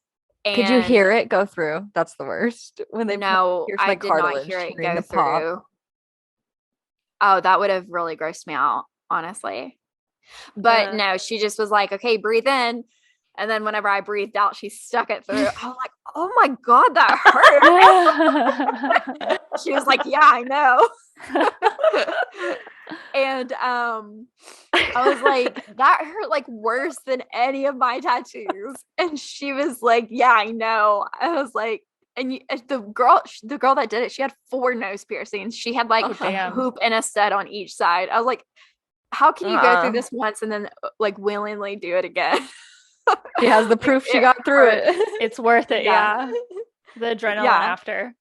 Could you hear it go through? That's the worst. When they No, pierce I my did not cartilage hear it hearing go the pop. through. Oh, that would have really grossed me out, honestly. But Yeah. no, she just was like, okay, breathe in. And then whenever I breathed out, she stuck it through. I was like, oh my God, that hurt. She was like, yeah, I know. And I was like, that hurt like worse than any of my tattoos. And she was like, yeah, I know. I was like, and the girl that did it, she had 4 nose piercings. She had like Oh, a damn. hoop and a stud on each side. I was like, how can you go through Uh. this once and then like willingly do it again? She has the proof she got through it. It's worth it. Yeah. The adrenaline Yeah. after.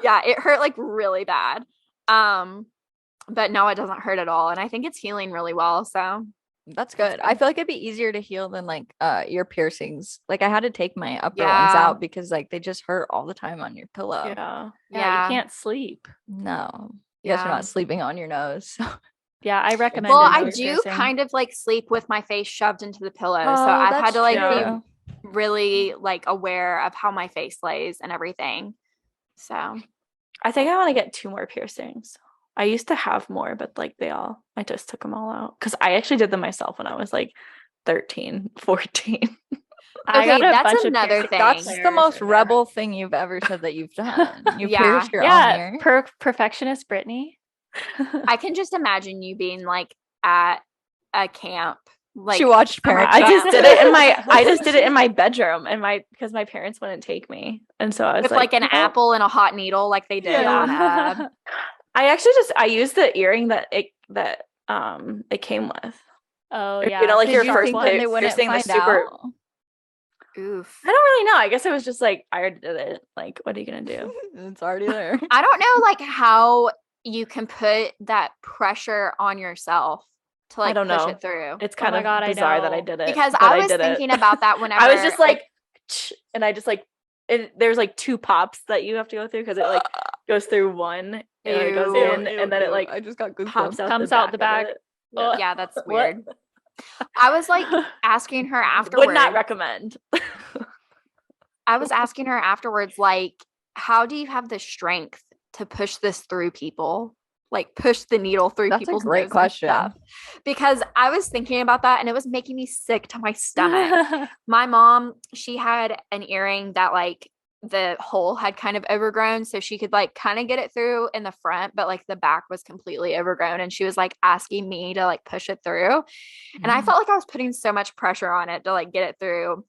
Yeah, it hurt like really bad. But no, it doesn't hurt at all. And I think it's healing really well. So That's good. I feel like it'd be easier to heal than like ear piercings. Like I had to take my upper ones Yeah. out because like they just hurt all the time on your pillow. Yeah. Yeah. You can't sleep. No. You guys are Yeah. not sleeping on your nose. Yeah, I recommend well, a I nose do piercing. kind of like sleep with my face shoved into the pillow. So Oh, I've had that's to like true. be really like aware of how my face lays and everything. So I think I want to get 2 more piercings. I used to have more, but like I just took them all out. Because I actually did them myself when I was like 13, 14. I Okay, got a that's bunch of another piercings thing. That's the upstairs most in rebel thing you've ever said that you've done. You Yeah. pierced your own Yeah, ear. perfectionist Brittany. I can just imagine you being like at a camp. Like She watched summer Parent I Trap. just did it in my bedroom and because my parents wouldn't take me. And so I was with like an "No." apple and a hot needle, like they did on I used the eearring that it came with. Oh Or, yeah. you know, like Did your you first think one, that they you're wouldn't saying the find super- out? oof. I don't really know. I guess it was just like I already did it. Like, what are you gonna do? It's already there. I don't know like how you can put that pressure on yourself to like don't push know. it through. It's kind my of God, I bizarre that I know. did it Because but I was did it. thinking about that whenever I was just like, and I just like, there's like 2 pops that you have to go through because it like goes through one and then it goes in and then it like I just got pops out Comes the out the back. back. Of it. Yeah. yeah, that's What? weird. I was like asking her afterwards. Would not recommend. I was asking her afterwards, like, how do you have the strength to push this through people? Like push the needle through That's a people's great nose and question. stuff. Because I was thinking about that and it was making me sick to my stomach. My mom, she had an earring that like the hole had kind of overgrown, so she could like kind of get it through in the front, but like the back was completely overgrown, and she was like asking me to like push it through. And I felt like I was putting so much pressure on it to like get it through.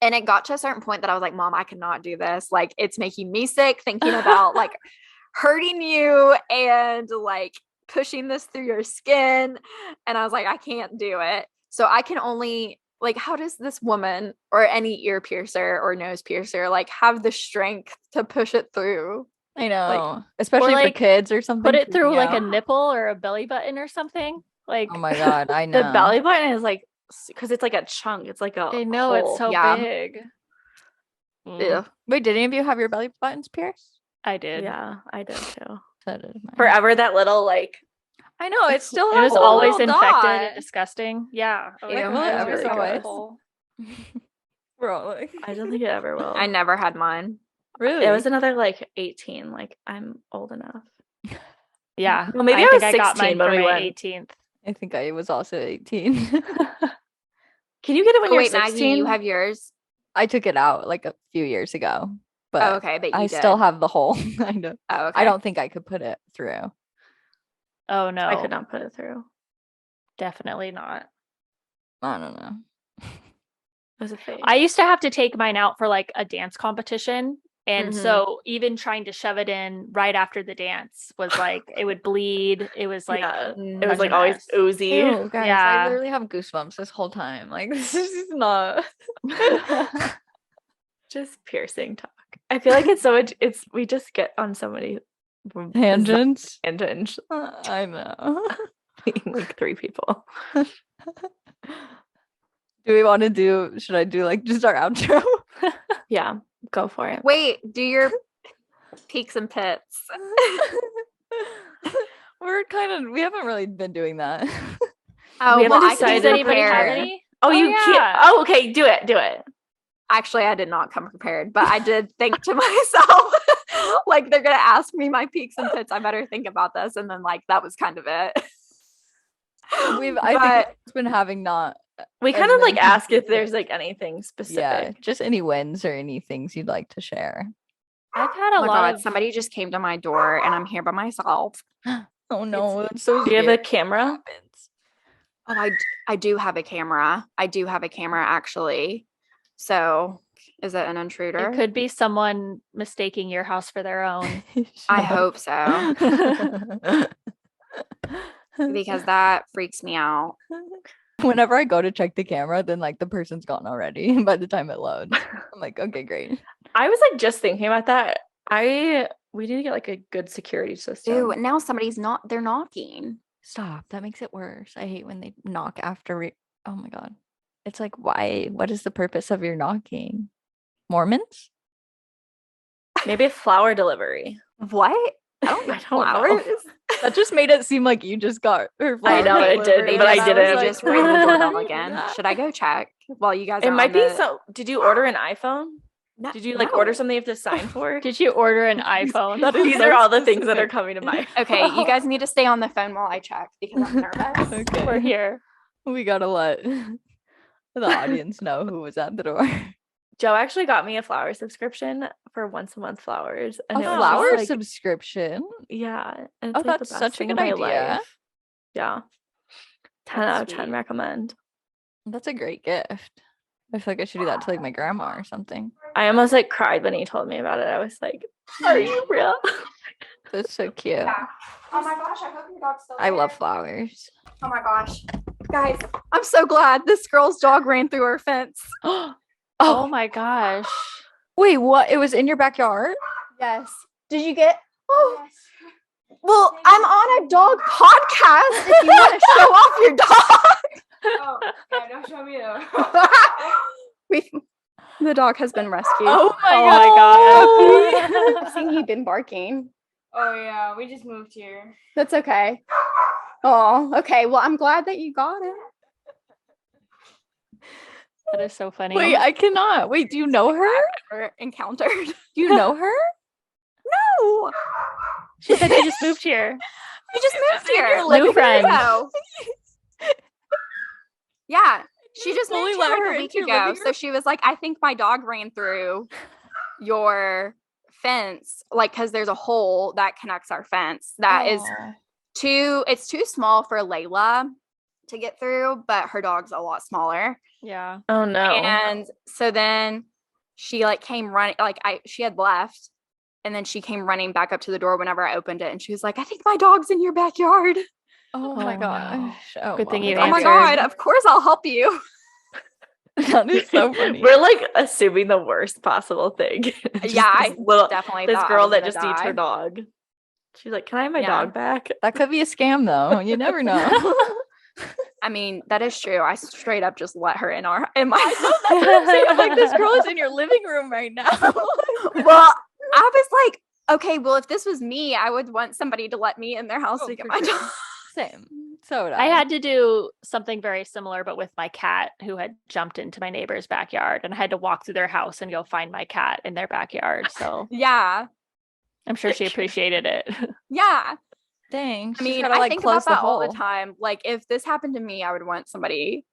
And it got to a certain point that I was like, Mom, I cannot do this. Like, it's making me sick thinking about like hurting you and like pushing this through your skin. And I was like, I can't do it. So I can only like, how does this woman or any ear piercer or nose piercer like have the strength to push it through? I know, especially like, for kids or something. Put it through freaking like a out. nipple or a belly button or something. Like, Oh my God, I The know. belly button is like, because it's like a chunk. It's like a I know it's hole. so Yeah. big. Ew. Wait, did any of you have your belly buttons pierced? I did. Yeah, I did too. So did mine. Forever that little like I know, it still It has was a always little infected dot. and disgusting. Yeah. Ew, Like, it why is really there a was. hole? We're all like, I don't think it ever will. I never had mine. really? It was another like 18. Like I'm old enough. Yeah. Well, maybe I was think I got 16 mine when for we my went. 18th. I think I was also 18. Can you get it when Oh, you're wait, 16? Maggie, you have yours? I took it out like a few years ago, but Oh, okay, but you I did. still have the hole. I know. Oh, okay. I don't think I could put it through. Oh no. I could not put it through. Definitely not. I don't know. It was a phase. I used to have to take mine out for like a dance competition. And Mhm. so even trying to shove it in right after the dance was like, it would bleed. It was like, yeah. Mm. It was such like a always mess. oozy. Ew, guys, I Yeah. literally have goosebumps this whole time. Like, this is not. Just piercing talk. I feel like it's so much. It's we just get on so many Tangents. tangents. I know. Being like 3 people. Do we want to do, should I do like just our outro? Yeah, go for it. Wait, do your peaks and pits. We haven't really been doing that. Oh, We haven't well, I decided Does can anybody have prepare. any? Oh, you yeah. can't. Oh, okay. Do it. Do it. Actually, I did not come prepared, but I did think to myself, like, they're going to ask me my peaks and pits. I better think about this. And then, like, that was kind of it. I think But- it's been having not. We kind of like Everything ask if completed. there's like anything specific. Yeah, just any wins or any things you'd like to share. I've had Oh a my lot God, of somebody just came to my door and I'm here by myself. Oh no, it's so Do you have a scary. camera? Oh, I do have a camera. I do have a camera, actually. So, is it an intruder? It could be someone mistaking your house for their own. I hope so, because that freaks me out. Whenever I go to check the camera, then like the person's gone already by the time it loads. I'm like, okay, great. I was like just thinking about that. We need to get like a good security system. Ew, now they're knocking. Stop. That makes it worse. I hate when they knock after. Oh my God. It's like, why? What is the purpose of your knocking? Mormons? Maybe a flower delivery. What? I don't I get don't know. flowers. That just made it seem like you just got her I know, flowers it did, delivered, but I and was didn't. like, They just rang the doorbell "What again. is that?" Should I go check while you guys It are might on be the- so. Did you order an iPhone? No, Did you like no. order something you have to sign for? Did you order an iPhone? That is These so are all the things that are specific. coming to mind. Okay, you guys need to stay on the phone while I check because I'm nervous. Okay. We're here. We gotta let the audience know who was at the door. Joe actually got me a flower subscription for once a month flowers. A it was just, flower like, subscription. yeah. And Oh, it's like the that's best such a thing in good my idea. life. Yeah. 10 That's out of 10 sweet. recommend. That's a great gift. I feel like I should do that to like my grandma or something. I almost like cried when he told me about it. I was like, are you real? That's so cute. Oh my gosh, I hope your dog's still I love flowers. Oh my gosh. Guys, I'm so glad this girl's dog ran through our fence. Oh my gosh. Wait, what? It was in your backyard? Yes. Did you get? Oh. Well, I'm on a dog podcast if you want to show off your dog. Oh, yeah, don't show me though. The dog has been rescued. Oh Oh my God. I've seen you been barking. Oh yeah, we just moved here. That's okay. Oh, okay. Well, I'm glad that you got it. That is so funny. Wait, I cannot. Wait, do you know her? Or encountered. Do you know her? No. She said she just moved here. We just moved in your here. living New friend. ago. Yeah. She just Fully moved let here her like a week into your ago. living So she was like, I think my dog ran through your fence, like, because there's a hole that connects our fence that is Aw. it's too small for Layla to get through, but her dog's a lot smaller. Yeah. Oh no. And so then she like came running, like she had left, and then she came running back up to the door whenever I opened it, and she was like, I think my dog's in your backyard. Oh Oh, my no. gosh. Oh, Good thing my you Oh my answered. God, of course I'll help you. That is so funny. We're like assuming the worst possible thing. Just Yeah, I this little definitely this thought I girl was that gonna just needs her die. dog. She's like, can I have my Yeah. dog back? That could be a scam though. You never know. I mean, that is true. I straight up just let her in my That's what I'm saying. I'm like, this girl is in your living room right now. Well, I was like, okay, well, if this was me, I would want somebody to let me in their house Oh, to get for my sure. dog. Same. So would I had to do something very similar, but with my cat who had jumped into my neighbor's backyard, and I had to walk through their house and go find my cat in their backyard. So Yeah. I'm sure she appreciated it. Yeah. Dang. I mean, gotta, I like, think close about that all the hole. time. Like, if this happened to me, I would want somebody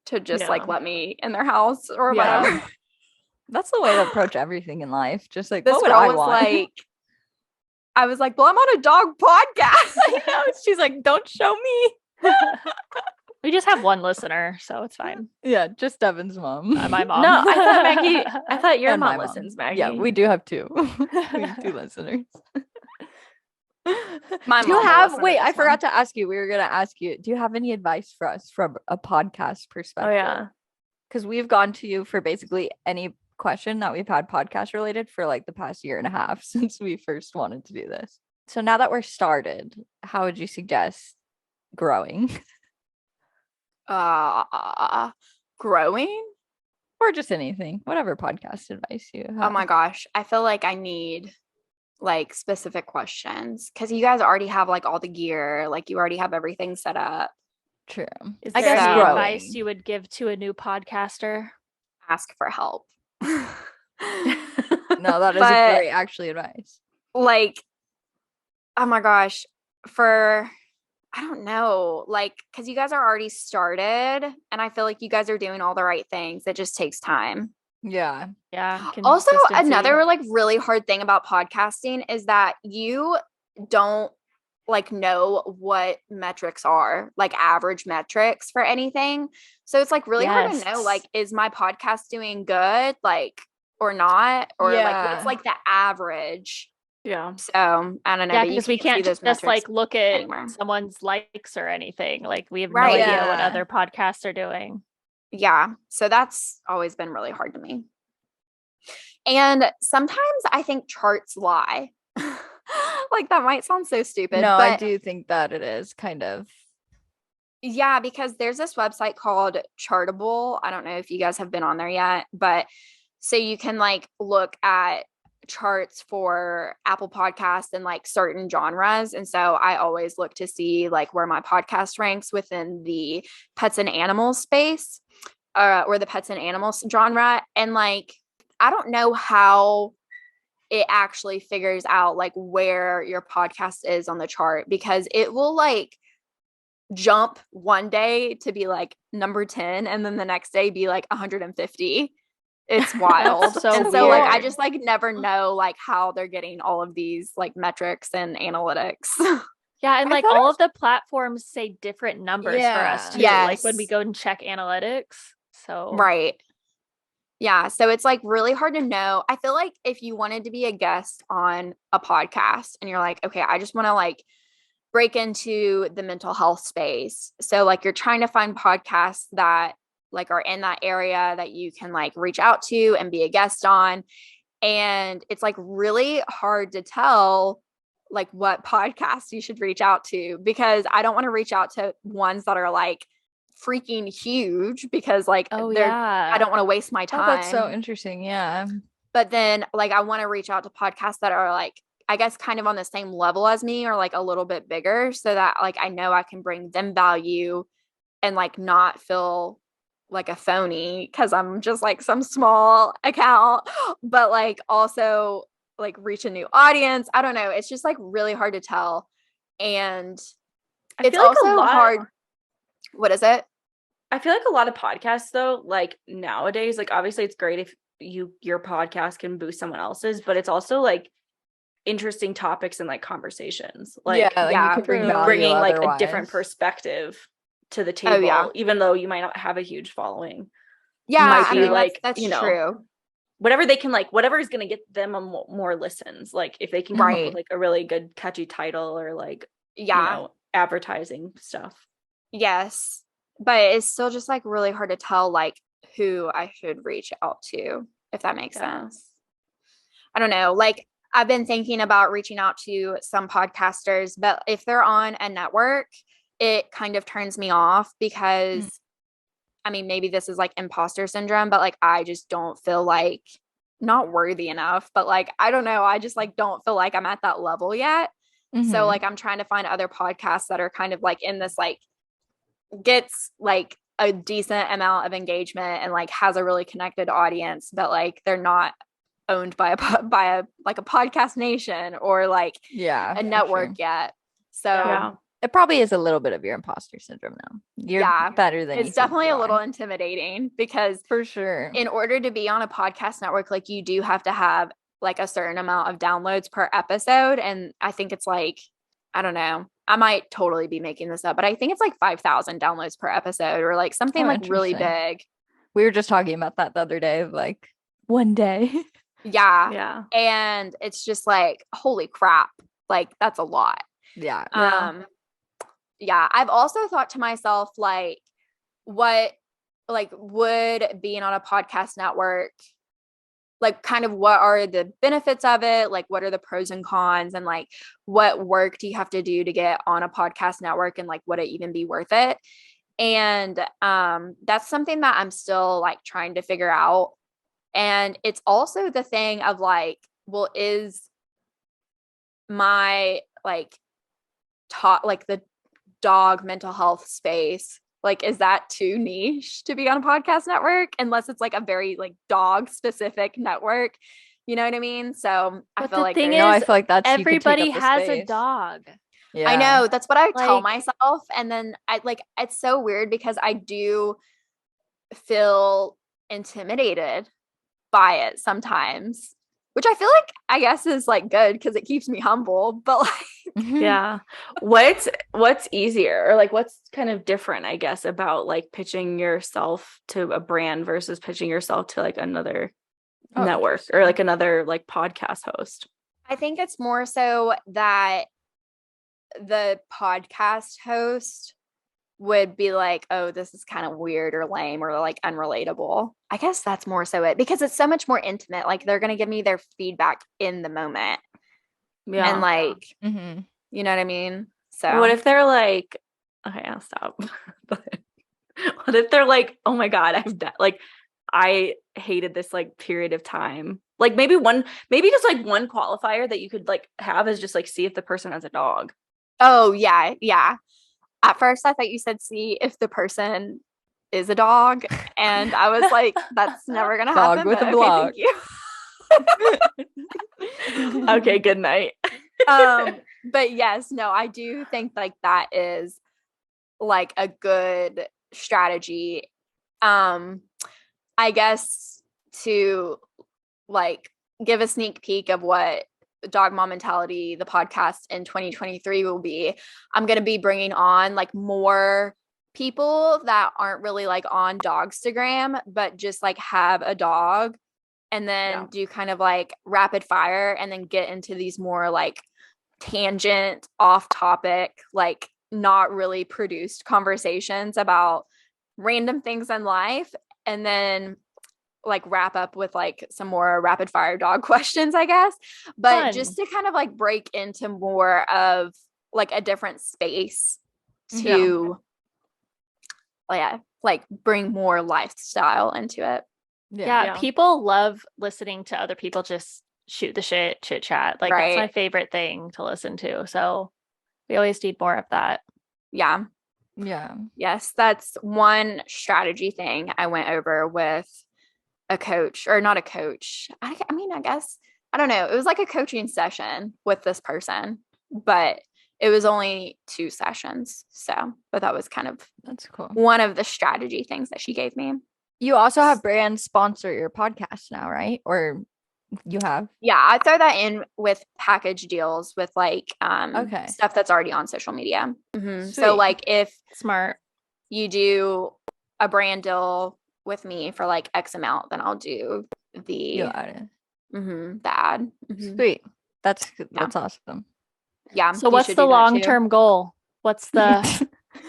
to just Yeah. like let me in their house or Yeah. whatever. That's the way to approach everything in life. Just like, This what would girl I was want? like, I was like, well, I'm on a dog podcast. I know. She's like, don't show me. We just have one listener, so it's fine. Yeah, just Devin's mom. My mom. No, I thought your And my mom mom. listens, Maggie. Yeah, we do have two. We have two listeners. My Do you mom will have listen to wait, I this forgot to ask you. We were gonna ask you, do you have any advice for us from a podcast perspective? Oh yeah. Because we've gone to you for basically any question that we've had podcast related for like the past year and a half since we first wanted to do this. So now that we're started, how would you suggest growing? Growing? Or just anything, whatever podcast advice you have. Oh my gosh. I feel like I need like specific questions because you guys already have like all the gear, like you already have everything set up. True. Is I there guess any growing. advice you would give to a new podcaster? Ask for help. No, that is But- great actually advice. Like, oh my gosh, I don't know, like, because you guys are already started and I feel like you guys are doing all the right things. It just takes time. Yeah. Yeah. Also, consistency. another like really hard thing about podcasting is that you don't like know what metrics are, like average metrics for anything. So it's like really hard to know, Yes. like, is my podcast doing good, like, or not, or like Yeah. what's like the average. Yeah. So I don't know. Yeah, but you because we can't see can't those just like metrics look at anywhere. someone's likes or anything. Like we have Right. no idea what Yeah. other podcasts are doing. Yeah. So that's always been really hard to me. And sometimes I think charts lie. Like that might sound so stupid. No, but I do think that it is kind of. yeah, because there's this website called Chartable. I don't know if you guys have been on there yet, but so you can like look at charts for Apple Podcasts and like certain genres. And so I always look to see like where my podcast ranks within the pets and animals space, or the pets and animals genre. And like, I don't know how it actually figures out like where your podcast is on the chart, because it will like jump one day to be like number 10 and then the next day be like 150. It's wild. so and so like I weird. just like never know like how they're getting all of these like metrics and analytics. Yeah, and I like thought all of the platforms say different numbers for us too. Yeah. Like when we Yes. go and check analytics. So Right. Yeah. So it's like really hard to know. I feel like if you wanted to be a guest on a podcast and you're like, okay, I just want to like break into the mental health space. So like you're trying to find podcasts that like are in that area that you can like reach out to and be a guest on. And it's like really hard to tell like what podcasts you should reach out to, because I don't want to reach out to ones that are like freaking huge because like oh they're yeah. I don't want to waste my Oh, time. that's so interesting. Yeah. But then like I want to reach out to podcasts that are like, I guess kind of on the same level as me or like a little bit bigger, so that like I know I can bring them value and like not feel like a phony because I'm just like some small account, but like also like reach a new audience. I don't know. It's just like really hard to tell. And I it's feel like also hard. What is it? I feel like a lot of podcasts though, like nowadays, like obviously it's great if your podcast can boost someone else's, but it's also like interesting topics and like conversations. Like yeah, like yeah, you could bring true. value bringing like a different otherwise. perspective to the Oh, table, yeah. even though you might not have a huge following. Yeah, might I be mean, like, that's you know, true. Whatever they can like, whatever is going to get them more listens. Like if they can come up Right. with like a really good catchy title or like, Yeah. advertising stuff. Yes. But it's still just like really hard to tell like who I should reach out to, if that makes Yeah. sense. I don't know. Like I've been thinking about reaching out to some podcasters, but if they're on a network, it kind of turns me off because I mean, maybe this is like imposter syndrome, but like I just don't feel like not worthy enough, but like I don't know, I just like don't feel like I'm at that level yet. So like I'm trying to find other podcasts that are kind of like in this like gets like a decent amount of engagement and like has a really connected audience, but like they're not owned by a like a podcast nation or like Yeah, a for network sure. yet. So Yeah. It probably is a little bit of your imposter syndrome now. You're Yeah, better than you it's think definitely you a little are. intimidating because For sure. in order to be on a podcast network, like you do have to have like a certain amount of downloads per episode. And I think it's like, I don't know, I might totally be making this up, but I think it's like 5,000 downloads per episode or like something Oh, like really interesting. big. We were just talking about that the other day, like one day. Yeah. Yeah. And it's just like, holy crap. Like that's a lot. Yeah. Yeah. I've also thought to myself, like, what like would being on a podcast network, like kind of what are the benefits of it? Like what are the pros and cons and like what work do you have to do to get on a podcast network and like would it even be worth it? And that's something that I'm still like trying to figure out. And it's also the thing of like, well, is my like like the dog mental health space, like is that too niche to be on a podcast network unless it's like a very like dog specific network, you know what I mean? So I But feel the like thing there's No, I is, feel like that's you could take everybody up the has a space. dog. Yeah. I know that's what I tell Like- myself, and then I like it's so weird because I do feel intimidated by it sometimes, which I feel like I guess is like good because it keeps me humble, but like Yeah. What's easier or like what's kind of different, I guess, about like pitching yourself to a brand versus pitching yourself to like another Oh, network or interesting. like another like podcast host? I think it's more so that the podcast host would be like, oh, this is kind of weird or lame or like unrelatable. I guess that's more so it because it's so much more intimate. Like they're going to give me their feedback in the moment. Yeah. And like, Mhm. you know what I mean? So What if they're like, okay, I'll stop. But what if they're like, oh my God, like I hated this like period of time. Like maybe just like one qualifier that you could like have is just like see if the person has a dog. oh yeah, yeah. At first I thought you said see if the person is a dog. And I was like, that's never gonna Dog happen. with But a okay, blog. thank you. Okay, good night. But yes, no, I do think like that is like a good strategy. I guess to like give a sneak peek of what Dog Mom Mentality, the podcast in 2023 will be, I'm going to be bringing on like more people that aren't really like on Dogstagram, but just like have a dog and then do kind of like rapid fire and then get into these more like tangent off topic, like not really produced conversations about random things in life. And then like wrap up with like some more rapid fire dog questions, I guess. But Fun. just to kind of like break into more of like a different space to like bring more lifestyle into it. Yeah, people love listening to other people just shoot the shit, chit chat. Like that's my Right. favorite thing to listen to. So we always need more of that. Yeah. Yeah. Yes, that's one strategy thing I went over with a coach, or not a coach. I mean, I guess, I don't know. It was like a coaching session with this person, but it was only 2 sessions. So, but that was kind of That's cool. one of the strategy things that she gave me. You also have brands sponsor your podcast now, right? Or you have? Yeah, I throw that in with package deals with like Okay. stuff that's already on social media. So Sweet. like if Smart. you do a brand deal with me for like X amount, then I'll do You the got it. the ad. Sweet. That's awesome. Yeah. So you what's should the do that too. long-term goal? What's the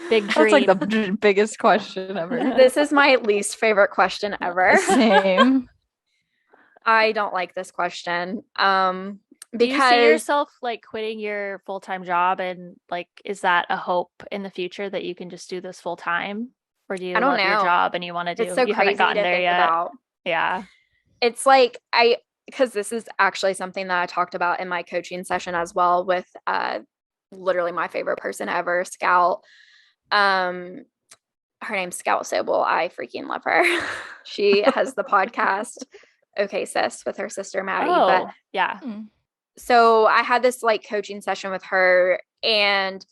big dream? That's like the biggest question ever. This is my least favorite question ever. Same. I don't like this question. Do you see Because yourself like quitting your full-time job, and like is that a hope in the future that you can just do this full time? Or do you I don't love your know. job and you want to do it's so you haven't crazy gotten to there think yet? about. Yeah. It's like because this is actually something that I talked about in my coaching session as well with literally my favorite person ever, Scout. Her name's Scout Sobel. I freaking love her. She has the podcast Okay Sis with her sister Maddie. But yeah. so I had this like coaching session with her, and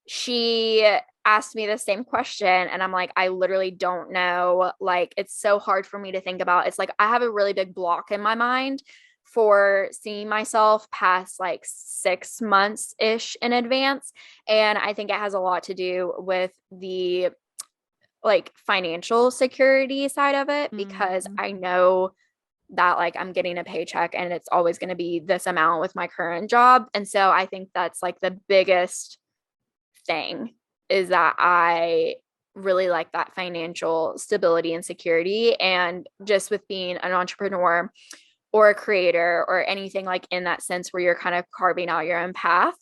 she asked me the same question, and I'm like, I literally don't know. Like, it's so hard for me to think about. It's like I have a really big block in my mind for seeing myself past like 6 months ish in advance. And I think it has a lot to do with the like financial security side of it, because I know that like I'm getting a paycheck and it's always going to be this amount with my current job. And so I think that's like the biggest thing, is that I really like that financial stability and security. And just with being an entrepreneur or a creator or anything like in that sense where you're kind of carving out your own path,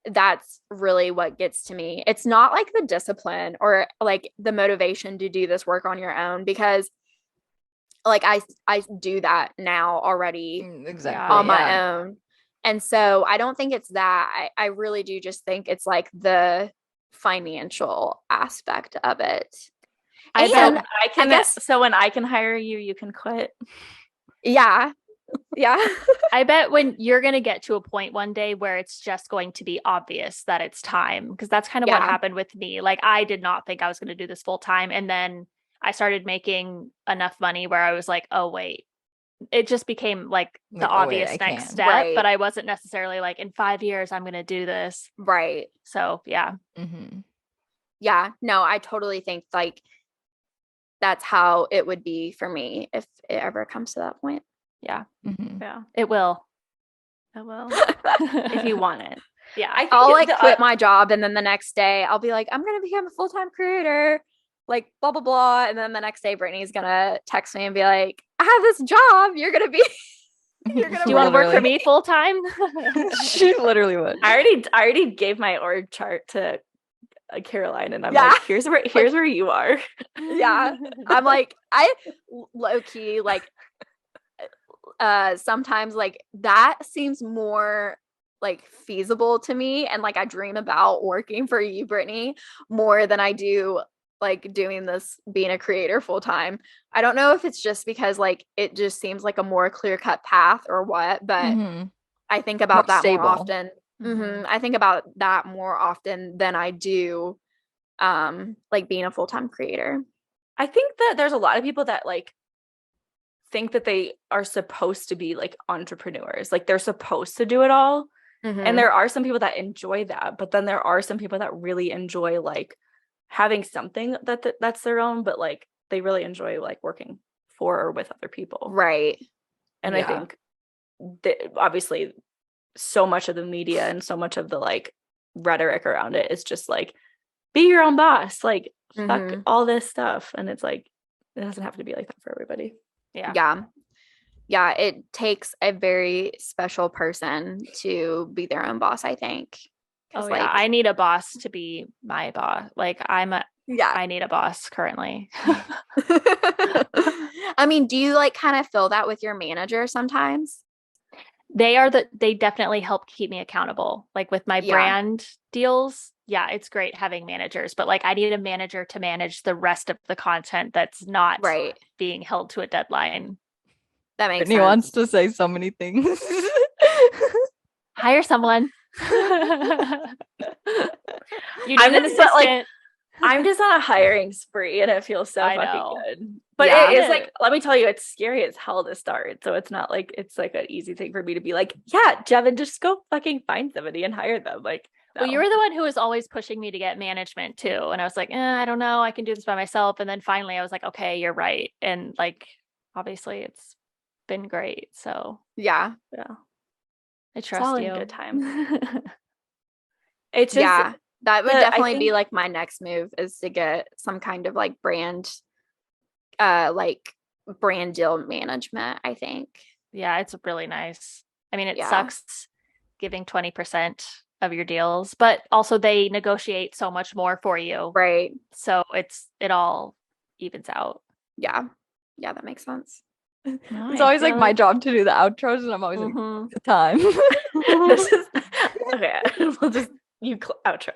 that's really what gets to me. It's not like the discipline or like the motivation to do this work on your own, because like I do that now already Exactly. on my own. And so I don't think it's that. I really do just think it's like the financial aspect of it. I And bet I can guess- so when I can hire you, you can quit. Yeah. Yeah. I bet when you're going to get to a point one day where it's just going to be obvious that it's time, because that's kind of what happened with me. Like, I did not think I was going to do this full time. And then I started making enough money where I was like, oh, wait, it just became like the obvious next step. Right. But I wasn't necessarily like, in 5 years, I'm going to do this. Right. So, yeah. Yeah. No, I totally think like that's how it would be for me if it ever comes to that point. Yeah. Yeah. It will. It will. If you want it. Yeah. I think I'll like quit my job, and then the next day I'll be like, I'm going to become a full-time creator, like blah, blah, blah. And then the next day Brittany's going to text me and be like, I have this job. You're going to be, you're going to Do you want to work for me full time? She literally would. I already gave my org chart to Karoline, and I'm like, here's where you are. Yeah. I'm like, I low key like sometimes like that seems more like feasible to me, and like I dream about working for you, Brittany, more than I do like doing this, being a creator full time. I don't know if it's just because like it just seems like a more clear-cut path or what, but I think about that more often. I think about that more often than I do like being a full-time creator. I think that there's a lot of people that like think that they are supposed to be like entrepreneurs, like they're supposed to do it all. And there are some people that enjoy that, but then there are some people that really enjoy like having something that's their own, but like they really enjoy like working for or with other people. Right. And I think that obviously so much of the media and so much of the like rhetoric around it is just like, be your own boss, like fuck all this stuff. And it's like, it doesn't have to be like that for everybody. Yeah, it takes a very special person to be their own boss, I think. Oh, like, I need a boss to be my boss. Like I need a boss currently. I mean, do you like kind of feel that with your manager sometimes? They definitely help keep me accountable. Like with my brand deals. Yeah, it's great having managers, but like I need a manager to manage the rest of the content that's not being held to a deadline. That makes sense. He wants to say so many things. Hire someone. I'm just on a hiring spree, and it feels so fucking good. But it is like, let me tell you, it's scary as hell to start. So it's not like it's like an easy thing for me to be like, yeah, Jevin, just go fucking find somebody and hire them. Like, Well, you were the one who was always pushing me to get management too. And I was like, I don't know. I can do this by myself. And then finally I was like, okay, you're right. And like, obviously it's been great. So Yeah. I It's trust all you. in good time. It's just Yeah. That would I definitely be think- like my next move, is to get some kind of like brand deal management, I think. Yeah, it's really nice. I mean, it Yeah. sucks giving 20% of your deals, but also they negotiate so much more for you. Right. So it all evens out. Yeah. Yeah, that makes sense. It's always like my job to do the outros, and I'm always like, Mhm. the time. this is okay. We'll just outro.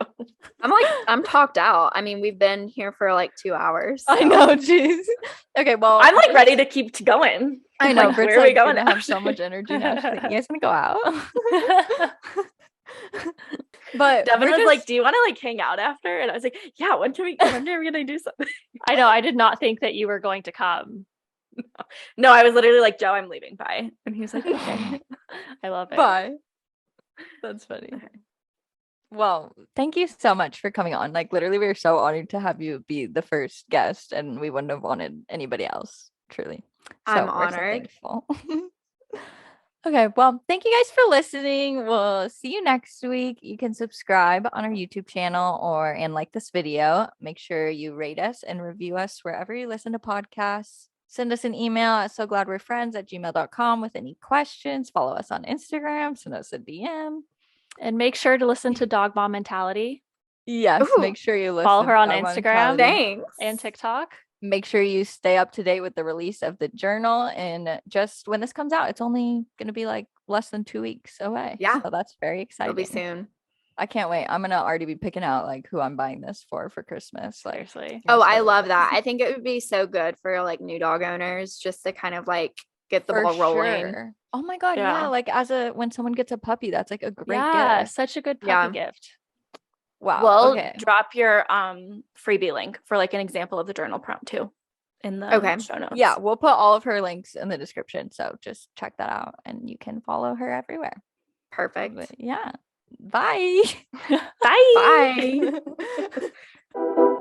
I'm talked out. I mean, we've been here for like 2 hours. I so- know, jeez. Okay, well, I'm like ready to keep going. I know. Like, Britt's where are we like, going gonna have so after? much energy now. She's like, you guys gonna go out? But Devin we're was like, just- "Do you want to like hang out after?" And I was like, "Yeah, when are we gonna do something?" I know. I did not think that you were going to come. No, I was literally like, "Joe, I'm leaving. Bye." And he was like, "Okay." I love it. bye. That's funny. Okay. Well, thank you so much for coming on. Like, literally, we were so honored to have you be the first guest, and we wouldn't have wanted anybody else. Truly, I'm we're so honored. thankful. Okay, well, thank you guys for listening. We'll see you next week. You can subscribe on our YouTube channel and like this video. Make sure you rate us and review us wherever you listen to podcasts. Send us an email at sogladwe'refriends@gmail.com with any questions. Follow us on Instagram. Send us a DM. And make sure to listen to Dog Mom Mentality. Yes, Ooh. make sure you listen. Follow her on to Dog Mom Instagram. Mentality. Thanks. And TikTok. Make sure you stay up to date with the release of the journal. And just when this comes out, it's only going to be like less than 2 weeks away. Yeah. So that's very It'll exciting. be soon. I can't wait. I'm going to already be picking out like who I'm buying this for Christmas. Like, Seriously. Oh, that's I really love nice. that. I think it would be so good for like new dog owners, just to kind of like get the For ball rolling. sure. Oh my God. Yeah. Yeah. Like when someone gets a puppy, that's like a great Yeah, gift. such a good puppy Yeah. gift. Wow. We'll okay. drop your freebie link for like an example of the journal prompt too in the Okay. show notes. Yeah. We'll put all of her links in the description. So just check that out and you can follow her everywhere. Perfect. But yeah. Bye. Bye. Bye.